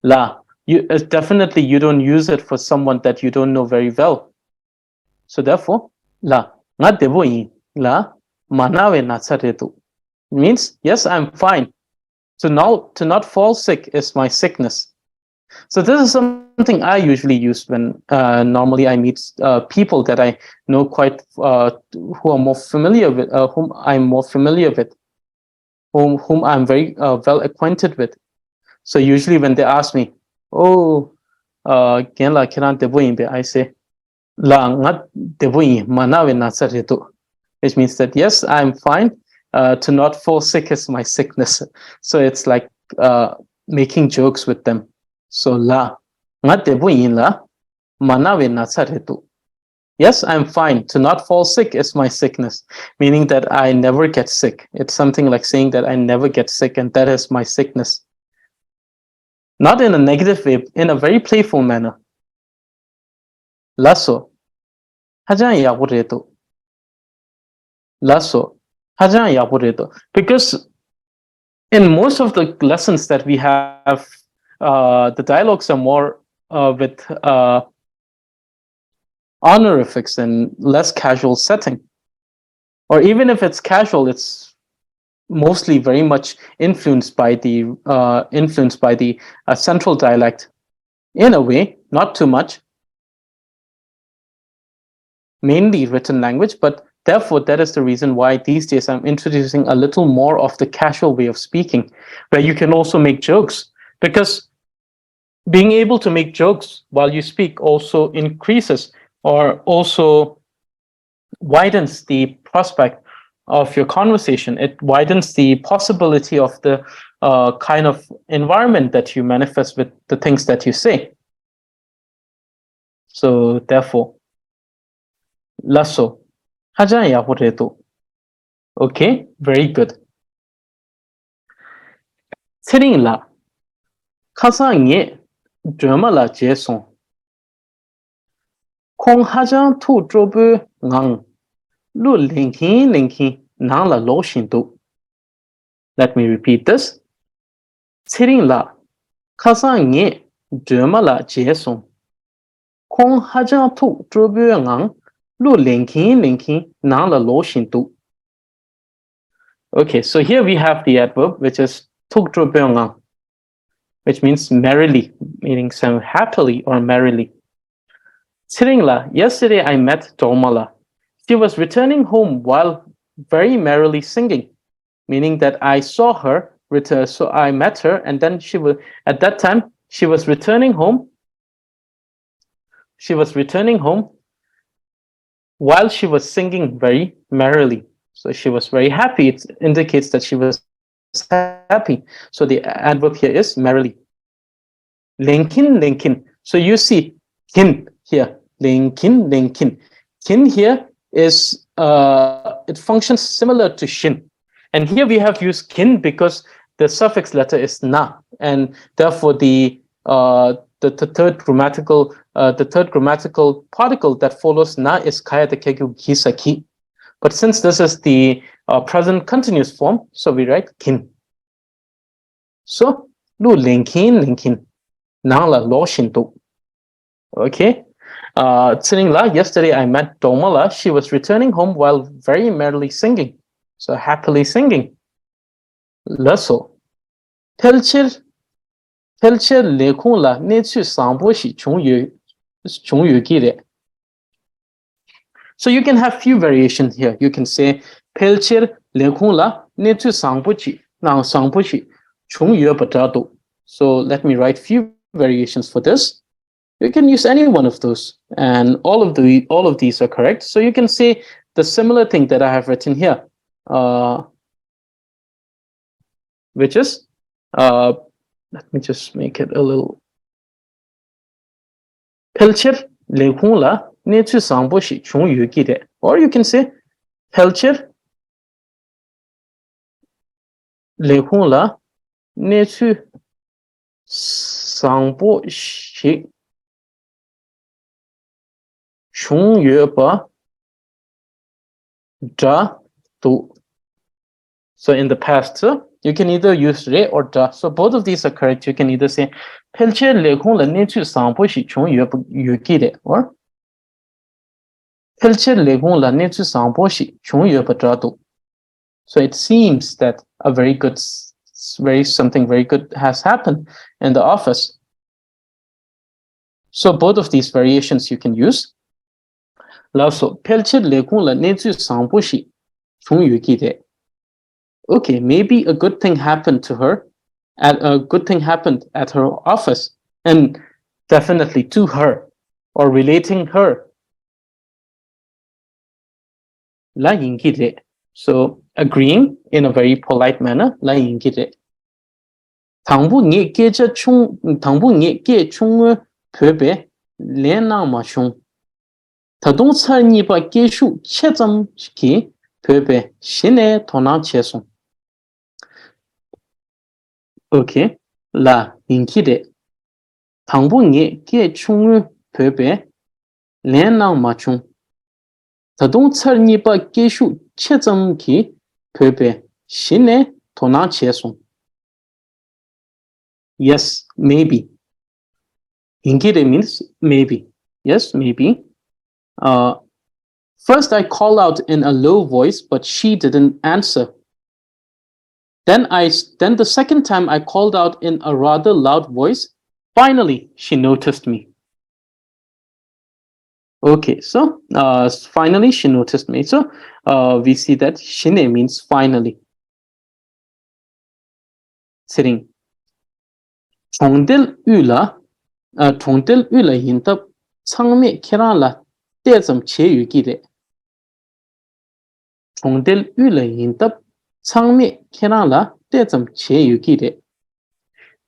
definitely you don't use it for someone that you don't know very well. So therefore, nga debo yin la manawe na tsaretu means yes, I'm fine. To not fall sick is my sickness. So this is something I usually use when normally I meet people that I know quite who are more familiar with, whom I'm more familiar with, whom I'm very well acquainted with. So usually when they ask me, oh, I say, which means that yes, I'm fine. To not fall sick is my sickness. So it's like making jokes with them. So yes, I'm fine. To not fall sick is my sickness, meaning that I never get sick. It's something like saying that I never get sick, and that is my sickness. Not in a negative way, in a very playful manner. Lasso. Because in most of the lessons that we have, the dialogues are more with honorifics and less casual setting. Or even if it's casual, it's mostly very much influenced by the central dialect. In a way, not too much. Mainly written language, but therefore that is the reason why these days I'm introducing a little more of the casual way of speaking, where you can also make jokes, because being able to make jokes while you speak also increases or also widens the prospect of your conversation. It widens the possibility of the kind of environment that you manifest with the things that you say. So therefore, lasso. Okay, very good. Sitting la. Kasanye drama la jeson. Kong hajan tu drobu ngang. Lu linking nang la lo shinto. Let me repeat this. Sitting la. Kasanye drama la jeson. Kong hajan tu drobu ngang. Lu linking nang la lo shinto. Okay, so here we have the adverb, which is tuk drobu which means merrily, meaning some happily or merrily. Siringla, yesterday I met Dormala. She was returning home while very merrily singing, meaning that I saw her return. So I met her, and then at that time she was returning home. She was returning home while she was singing very merrily. So she was very happy. It indicates that she was happy. So the adverb here is merrily. Linkin. So you see kin here. Linkin. Kin here is it functions similar to shin. And here we have used kin because the suffix letter is na, and therefore the the third grammatical particle that follows na is kaya de kegu gisaki. But since this is the present continuous form, so we write kin. So lu linkin na la lo shinto. Okay. Yesterday I met Domala. She was returning home while very merrily singing. So happily singing. Lasso. Pelcher lekung la ne chu sangbo shi chung yu gire. So you can have few variations here. You can say Pelcher lekung la ne chu sangbo chi nang sangbo shi chung yu batado. So let me write few variations for this. You can use any one of those, and all of these are correct. So you can say the similar thing that I have written here, which is, let me just make it a little. Pelcher lekung la ne chu sangbo shi chung yu gide. Or you can say Pelcher lekung la ne chu sangbo shi chung yu ba da do. So in the past, you can either use re or da. So both of these are correct. You can either say Pelche lekung la ne chu sangbo shi chung yu gide, or Pelche lekung la ne chu sangbo shi chung yu ba da do. So it seems that something very good has happened in the office. So both of these variations you can use. Also, Pelche lekung la ne chu sangbo shi chung yu gide. Okay, maybe a good thing happened to her, at her office, and definitely to her, or relating her. La yingire. So agreeing in a very polite manner, la yingire. Tangbu nye ge chung pebe lena ma chung. Tadong tsar ni ba ge shu che zam ki pebe shine tona che song. Okay, la inkide. Tangbu nye ge chung pebe lena ma chung. Tadong tsar ni ba ge shu che zam ki pebe shine tona che song. Yes, maybe. Inkide means maybe. Yes, maybe. First I called out in a low voice, but she didn't answer. Then the second time I called out in a rather loud voice. Finally, she noticed me. Okay, so finally she noticed me. So we see that shine means finally. Sitting. Chongdel ula yintab changme kerang la tezam che yu gide. Chongdel ula yintab changme kerang la tezam che yu gide.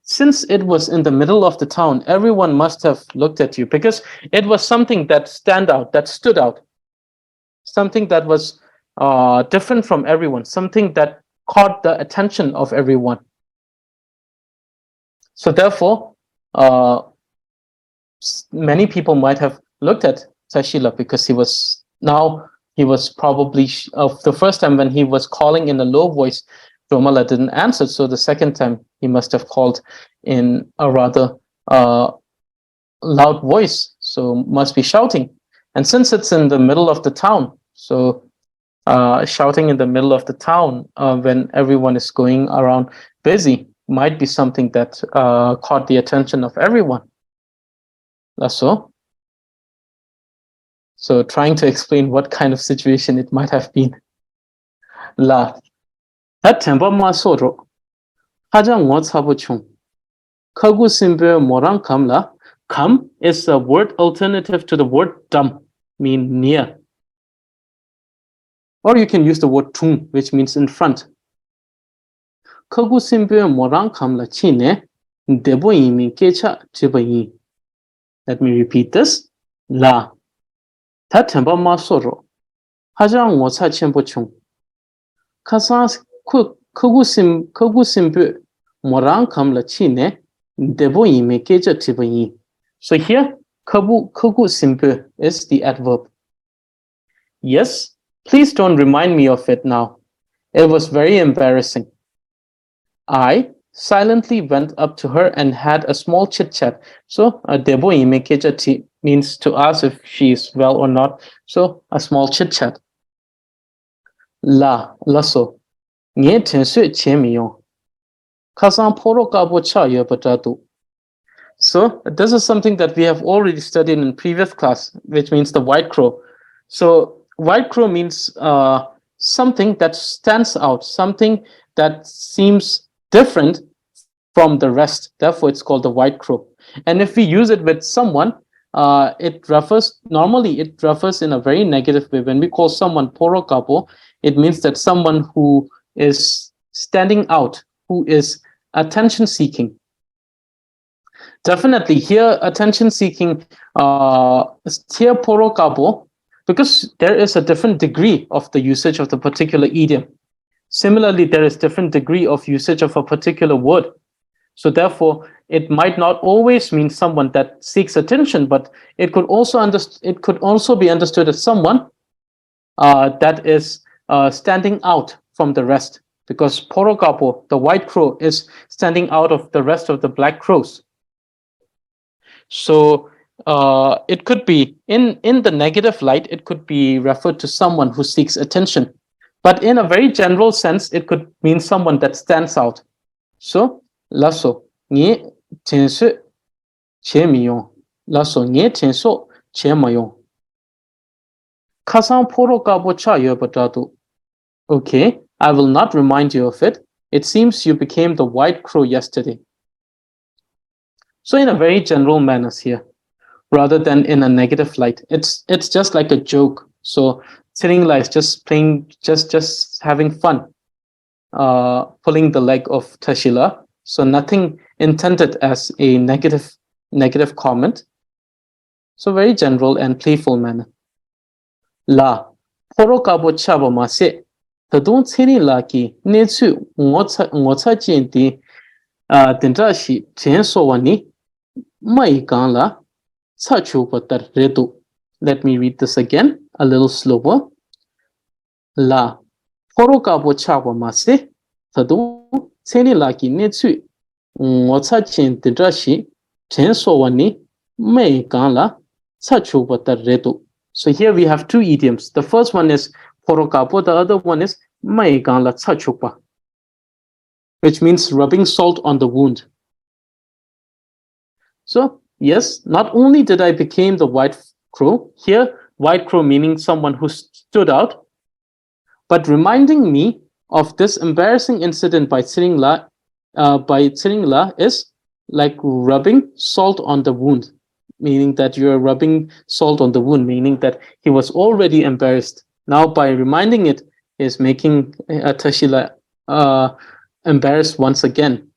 Since it was in the middle of the town, everyone must have looked at you because it was something that stood out, something that was different from everyone, something that caught the attention of everyone. So therefore, many people might have looked at Sashila because he was probably the first time when he was calling in a low voice, Domala didn't answer. So the second time he must have called in a rather loud voice. So must be shouting. And since it's in the middle of the town, so shouting in the middle of the town when everyone is going around busy might be something that caught the attention of everyone. That's so. So trying to explain what kind of situation it might have been. La. That tempo ma soro. Hajang what's habuchung. Kagu simbe morang kam la. Kam is a word alternative to the word dam, mean near. Or you can use the word tung, which means in front. Kagu simbe morang kam la chine. Debo yimi kecha chibayi. Let me repeat this. La. Ta temba ma soro. Hajang what's ha chenpo chung. Kasas kagu simbe morang kam la chine. debo ime keja tibayi. So here, kagu simple is the adverb. Yes, please don't remind me of it now. It was very embarrassing. I silently went up to her and had a small chit chat. So, debo ime keja ti means to ask if she is well or not. So, a small chit chat. Laso, nye tensu chemiyon. Kazan poro kabo cha ye batatu. So this is something that we have already studied in previous class, which means the white crow. So white crow means something that stands out, something that seems different from the rest. Therefore, it's called the white crow. And if we use it with someone, normally it refers in a very negative way. When we call someone poro kapo, it means that someone who is standing out, who is attention seeking. Definitely here, attention seeking, here poro kabo, because there is a different degree of the usage of the particular idiom. Similarly, there is different degree of usage of a particular word. So therefore, it might not always mean someone that seeks attention, but it could also be understood as someone that is standing out from the rest. Because poro kabo, the white crow, is standing out of the rest of the black crows. So it could be in the negative light, it could be referred to someone who seeks attention. But in a very general sense, it could mean someone that stands out. So, laso, nye tensu che miyon. Laso, nye tenso che mayon. Kasan poro kabo cha yobatatu. Okay, I will not remind you of it. It seems you became the white crow yesterday. So in a very general manner here, rather than in a negative light. It's just like a joke. So Tiringla is just playing, just having fun, pulling the leg of Tashila. So nothing intended as a negative comment. So very general and playful manner. La poro kabo chaba mase. Tadun Tiringla ki netsu ngotsa jenti dindashi tenso wani mai la. Let me read this again, a little slower. La poro kabo chawa mase, tadu tseni laki netsu, ngotsa chen tidrashi, ten sowani, mei la, redu. So here we have two idioms. The first one is poro kabo, the other one is mei la tsachupa, which means rubbing salt on the wound. So yes, not only did I become the white crow, here white crow meaning someone who stood out, but reminding me of this embarrassing incident by Tiringla is like rubbing salt on the wound, meaning that you're rubbing salt on the wound, meaning that he was already embarrassed. Now by reminding it is making Tashila embarrassed once again.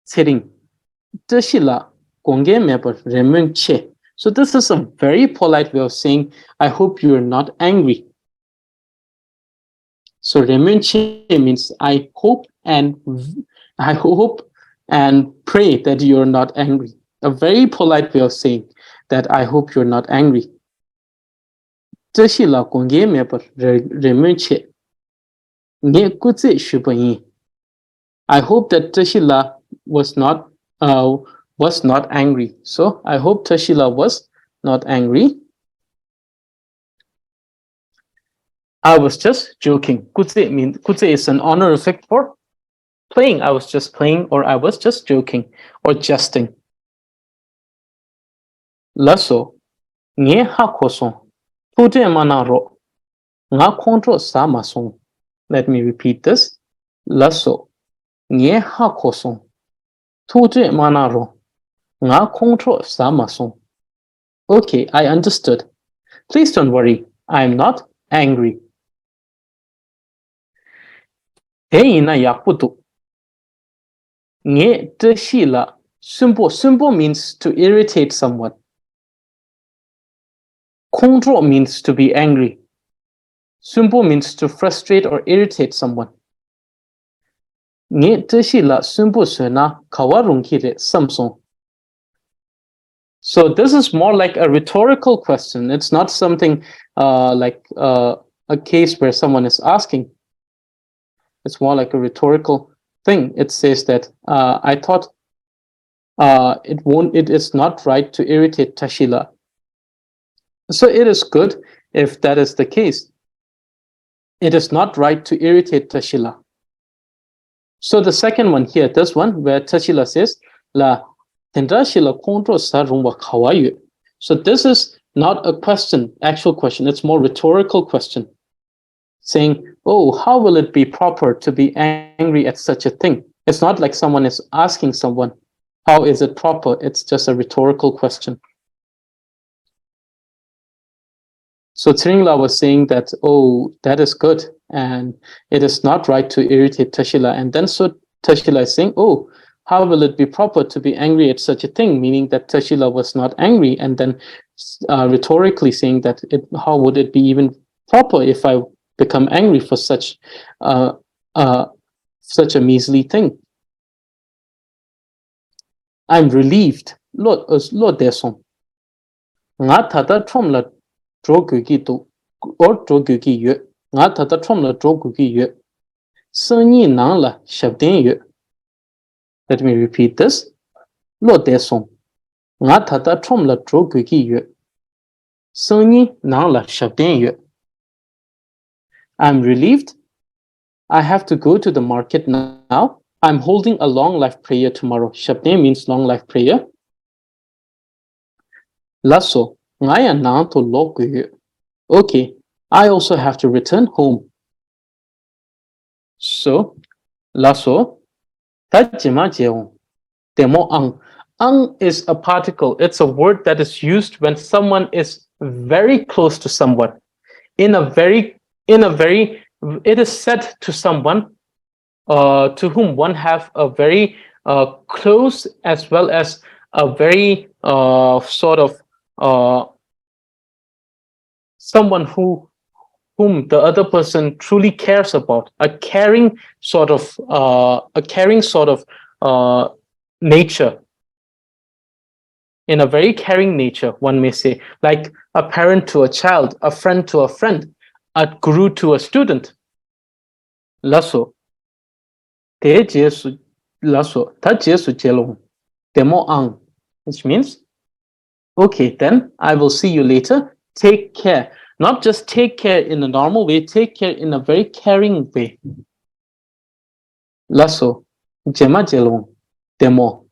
Tiring. Tashila konge meper remun che. So this is a very polite way of saying, I hope you're not angry. So remun che means I hope and pray that you're not angry. A very polite way of saying that I hope you're not angry. Tashila konge meper remun che. Nye kutse shubayin. I hope that Tashila was not angry. So I hope Tashila was not angry. I was just joking. Kutse is an honorific for playing. I was just playing, or I was just joking, or jesting. Laso nye hakoson tute manaro nga kontro samason. Let me repeat this. Laso nye hakoson tute manaro nga kontro samason. Okay, I understood. Please don't worry. I'm not angry. Heina yakutu. Nye teshila. Sumpo means to irritate someone. Kontro means to be angry. Sumpo means to frustrate or irritate someone. Nge teshi la sunbu suna kawarungkire Samsung. So this is more like a rhetorical question. It's not something like a case where someone is asking. It's more like a rhetorical thing. It says that I thought it is not right to irritate Tashila. So it is good if that is the case. It is not right to irritate Tashila. So the second one here, this one where Tashila says, La Tendrashila kontro sa rumba kawayu. So this is not a question, actual question. It's more rhetorical question. Saying, oh, how will it be proper to be angry at such a thing? It's not like someone is asking someone, how is it proper? It's just a rhetorical question. So Tringla was saying that, oh, that is good. And it is not right to irritate Tashila. And then so Tashila is saying, oh, how will it be proper to be angry at such a thing? Meaning that Tashila was not angry. And then rhetorically saying that, how would it be even proper if I become angry for such a measly thing? I'm relieved. Lord Deson. Nga tata tromla drogugi to or drogugi yue. Nga tata tromla drogugi yue. Senyi nang la shabden yue. Let me repeat this. Lord Deson. Nga tata tromla drogugi yue. Senyi nang la shabden yue. I'm relieved. I have to go to the market now. I'm holding a long life prayer tomorrow. Shabden means long life prayer. Lasso. Ngaya nang to logu yue. Okay, I also have to return home. So, lasso, tajima jeong, demo ang. Ang is a particle. It's a word that is used when someone is very close to someone. It is said to someone to whom one have a very close as well as a very sort of someone whom the other person truly cares about, a caring sort of nature, in a very caring nature, one may say, like a parent to a child, a friend to a friend, a guru to a student. Lasso, te jesu lasso, ta jesu jelong, demo ang, which means, okay, then I will see you later. Take care. Not just take care in a normal way, take care in a very caring way. Lasso, jema jelong, demo.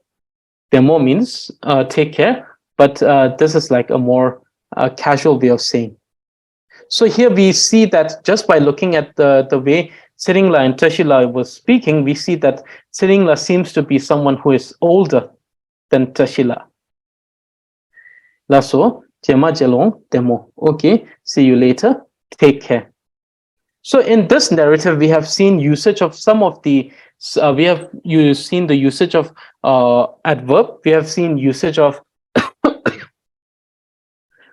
Demo means take care, but this is like a more casual way of saying. So here we see that just by looking at the way Tseringla and Tashila was speaking, we see that Tseringla seems to be someone who is older than Tashila. Lasso, jema jelong, demo. Okay, see you later. Take care. So in this narrative, we have seen usage of some of the, seen the usage of adverb. We have seen usage of,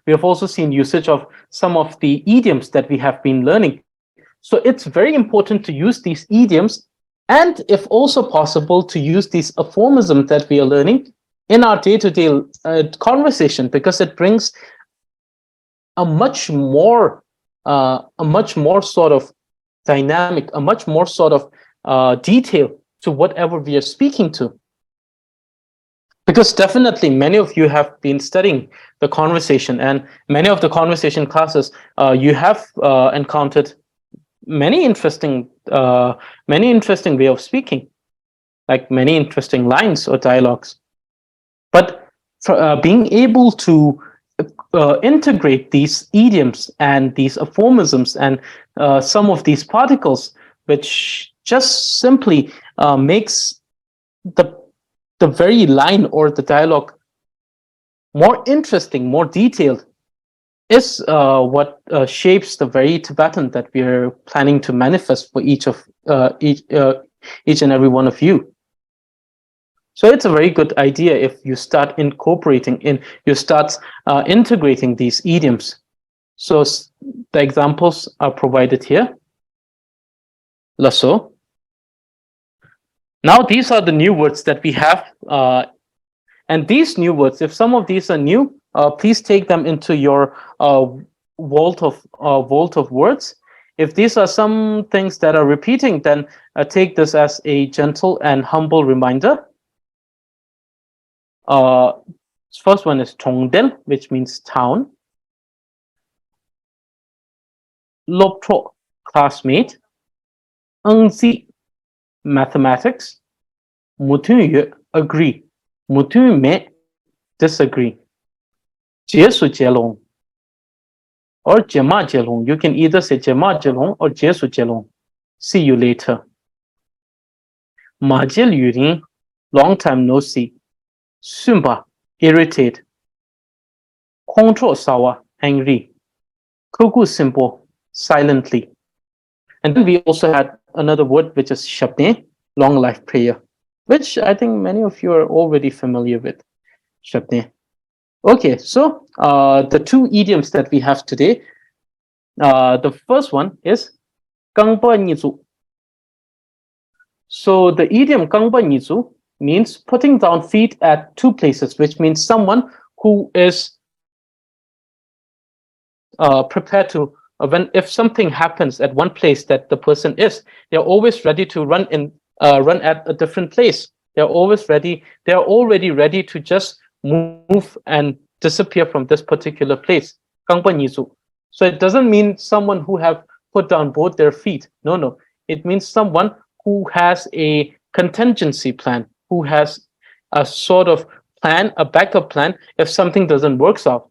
we have also seen usage of some of the idioms that we have been learning. So it's very important to use these idioms, and if also possible, to use these aphorisms that we are learning in our day-to-day conversation, because it brings a much more sort of dynamic, a much more sort of detail to whatever we are speaking to. Because definitely many of you have been studying the conversation, and many of the conversation classes you have encountered many interesting way of speaking, like many interesting lines or dialogues. But being able to integrate these idioms and these aphorisms and some of these particles, which just simply makes the very line or the dialogue more interesting, more detailed, is what shapes the very Tibetan that we are planning to manifest for each and every one of you. So it's a very good idea if you start integrating these idioms. So the examples are provided here. Lasso. Now these are the new words that we have, and these new words, if some of these are new, please take them into your vault of words. If these are some things that are repeating, then take this as a gentle and humble reminder. First one is Tongden, which means town. Loptro, classmate. Engzi, mathematics. Mutuyu, agree. Mutume, disagree. Jesu Jelong or Jema Jelong. You can either say Jema Jelong or Jesu Jelong. See you later. Majil Yurin, long time no see. Sumba, irritate. Kontro Sawa, angry. Kuku simple, silently. And then we also had another word which is Shabne, long life prayer, which I think many of you are already familiar with. Shabne. Okay, so the two idioms that we have today, the first one is Gangba Nizu. So the idiom Gangba Nizu means putting down feet at two places, which means someone who is prepared to if something happens at one place that the person is, they're always ready to run at a different place. They're already ready to just move and disappear from this particular place. Gangba Nizu. So it doesn't mean someone who have put down both their feet. No. It means someone who has a contingency plan, who has a sort of plan, a backup plan if something doesn't work out.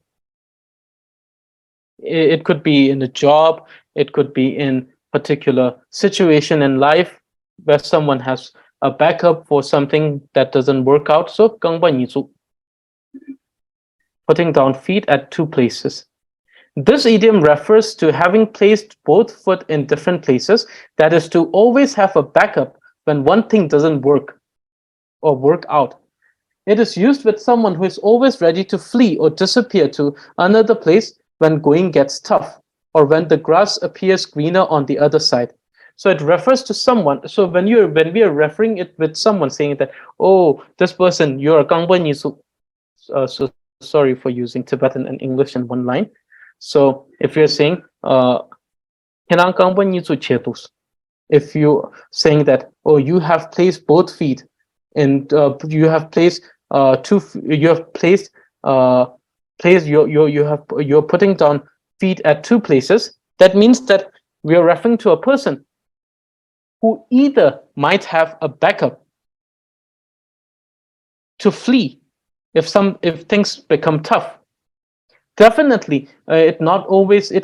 It could be in a job, it could be in particular situation in life where someone has a backup for something that doesn't work out. So Gangba Nizu, putting down feet at two places. This idiom refers to having placed both foot in different places, that is to always have a backup when one thing doesn't work or work out. It is used with someone who is always ready to flee or disappear to another place when going gets tough or when the grass appears greener on the other side. So it refers to someone. So when we are referring it with someone saying that, oh, this person, you're a Gangba Nizu. So sorry for using Tibetan and English in one line. So if you're saying, if you're saying that, oh, you have placed both feet and you have placed you're putting down feet at two places, that means that we are referring to a person who either might have a backup to flee if things become tough. Definitely, it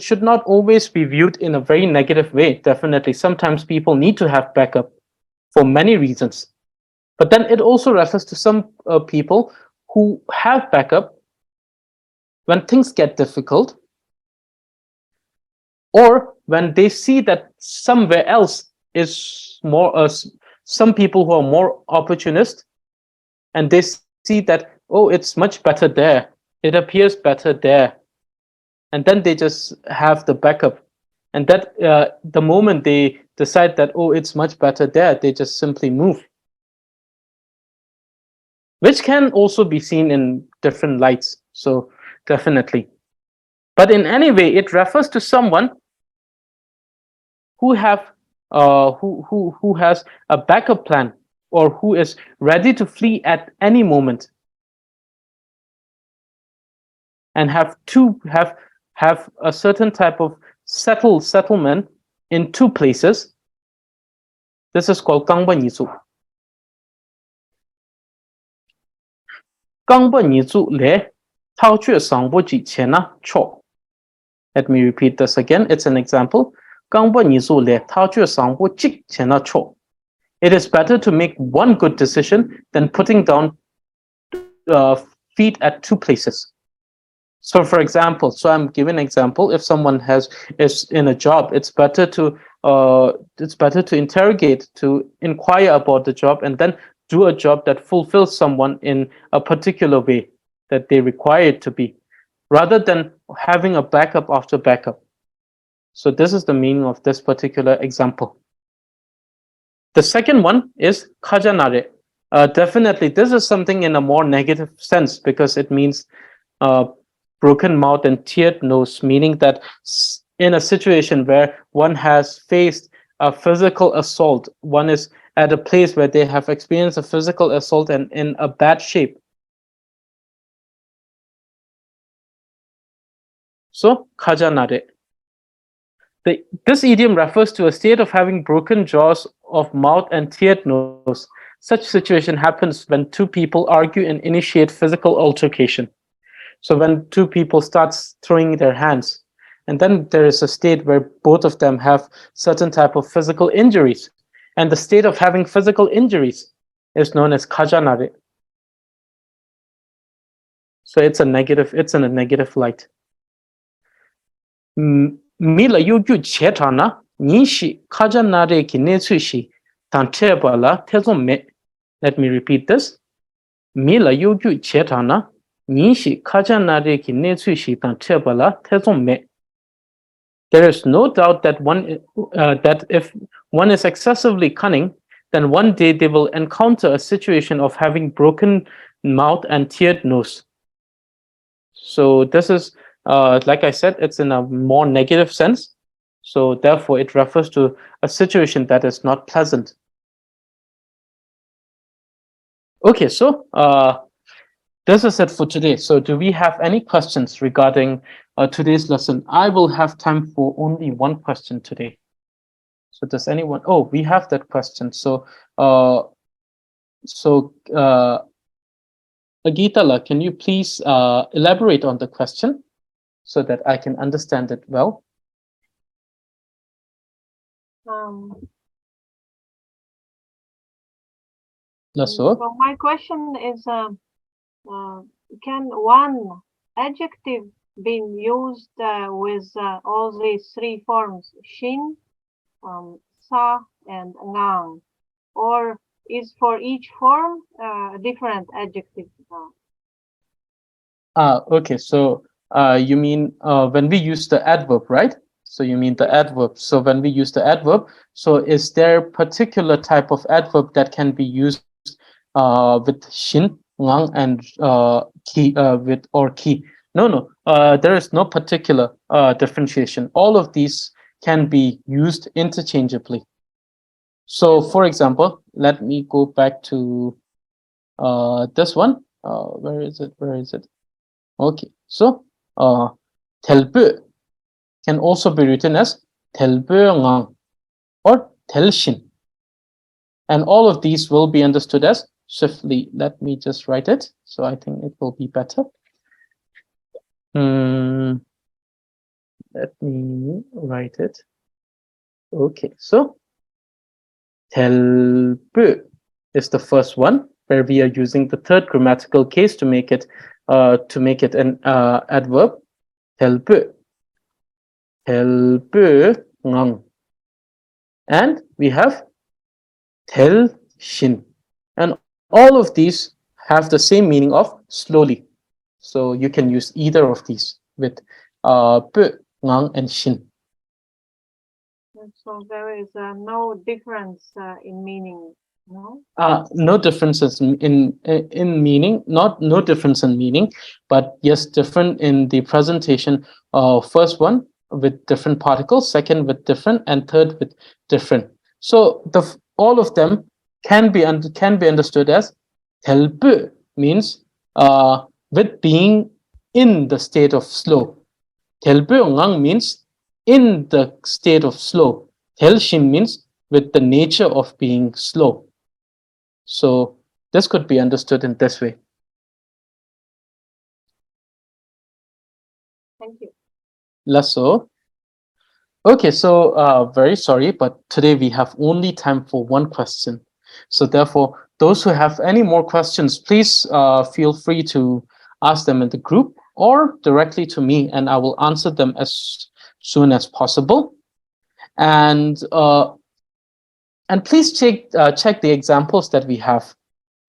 should not always be viewed in a very negative way. Definitely, sometimes people need to have backup for many reasons. But then it also refers to some people who have backup when things get difficult, or when they see that somewhere else is more, some people who are more opportunist, and they see that, oh, it's much better there. It appears better there. And then they just have the backup. And that the moment they decide that, oh, it's much better there, they just simply move. Which can also be seen in different lights. So definitely. But in any way, it refers to someone who has a backup plan, or who is ready to flee at any moment, and have a certain type of settlement in two places. This is called Gangba Nizu. Gangba Nizu le Tao Chue Sangbo Ji Chena Cho. Let me repeat this again. It's an example. Gangba Nizu le Tao Chue Sangbo Ji Chena Cho. It is better to make one good decision than putting down feet at two places. So for example, I'm giving an example. If someone is in a job, it's better to interrogate, to inquire about the job, and then do a job that fulfills someone in a particular way that they require it to be, rather than having a backup after backup. So this is the meaning of this particular example. The second one is kajanare. Definitely, this is something in a more negative sense because it means broken mouth and teared nose, meaning that in a situation where one has faced a physical assault, one is at a place where they have experienced a physical assault and in a bad shape. So, kajanare. This idiom refers to a state of having broken jaws of mouth and teared nose. Such situation happens when two people argue and initiate physical altercation. So when two people start throwing their hands, and then there is a state where both of them have certain type of physical injuries. And the state of having physical injuries is known as kajanare. So it's in a negative light. Mila yuju chetana nishi kajanare ki netsushi tantebala tezome. Let me repeat this. Mila yuju chetana nishi kajanare ki netsushi tantebala tezome. There is no doubt that that if one is excessively cunning, then one day they will encounter a situation of having broken mouth and teared nose. So this is, like I said, it's in a more negative sense. So therefore, it refers to a situation that is not pleasant. Okay, so this is it for today. So do we have any questions regarding today's lesson? I will have time for only one question today. So does anyone? Oh, we have that question. So, Agitala, can you please elaborate on the question so that I can understand it well? So my question is, can one adjective be used with all these three forms, shin, sa, and ngang, or is for each form a different adjective? Okay, so you mean when we use the adverb, right? So you mean the adverb. So when we use the adverb, so is there a particular type of adverb that can be used with shin, ngang, and ki with or ki? No. There is no particular differentiation. All of these can be used interchangeably. So, for example, let me go back to this one. Where is it? Okay, so telbu can also be written as telböngang or telshin. And all of these will be understood as swiftly. Let me just write it. So I think it will be better. Let me write it. Okay, so telbu is the first one where we are using the third grammatical case to make it an adverb. Telbu. Telböngang. And we have telshin. And all of these have the same meaning of slowly. So you can use either of these with bö, ngang, and shin. So there is no difference in meaning, no? No differences in meaning, no difference in meaning, but yes, different in the presentation. First one with different particles, second with different, and third with different. So all of them can be understood as telbu means with being in the state of slow. Telböngang means in the state of slow. Telshin means with the nature of being slow. So this could be understood in this way. Thank you. Lasso. Okay, so very sorry, but today we have only time for one question. So therefore, those who have any more questions, please feel free to ask them in the group or directly to me, and I will answer them as soon as possible. And please check the examples that we have.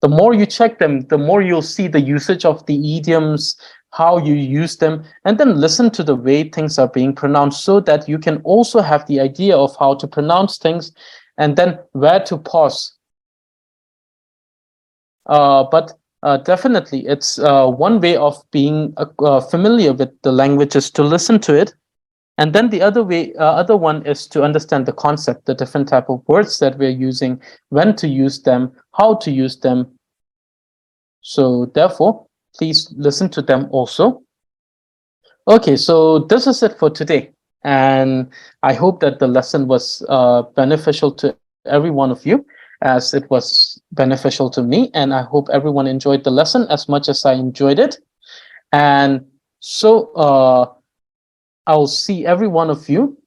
The more you check them, the more you'll see the usage of the idioms, how you use them, and then listen to the way things are being pronounced so that you can also have the idea of how to pronounce things and then where to pause. But definitely, it's one way of being familiar with the languages, to listen to it. And then the other one is to understand the concept, the different type of words that we're using, when to use them, how to use them. So therefore, please listen to them also. Okay, so this is it for today. And I hope that the lesson was beneficial to every one of you, as it was beneficial to me. And I hope everyone enjoyed the lesson as much as I enjoyed it. And so I'll see every one of you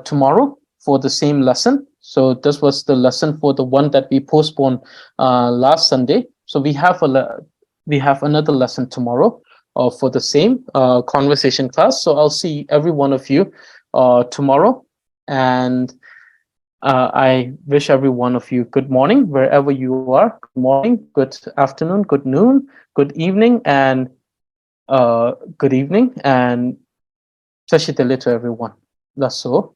tomorrow for the same lesson. So this was the lesson for the one that we postponed last Sunday. So we have another lesson tomorrow for the same conversation class. So I'll see every one of you tomorrow, and I wish every one of you good morning wherever you are. Good morning, good afternoon, good noon, good evening, and good evening, and Tashitele to everyone. That's all.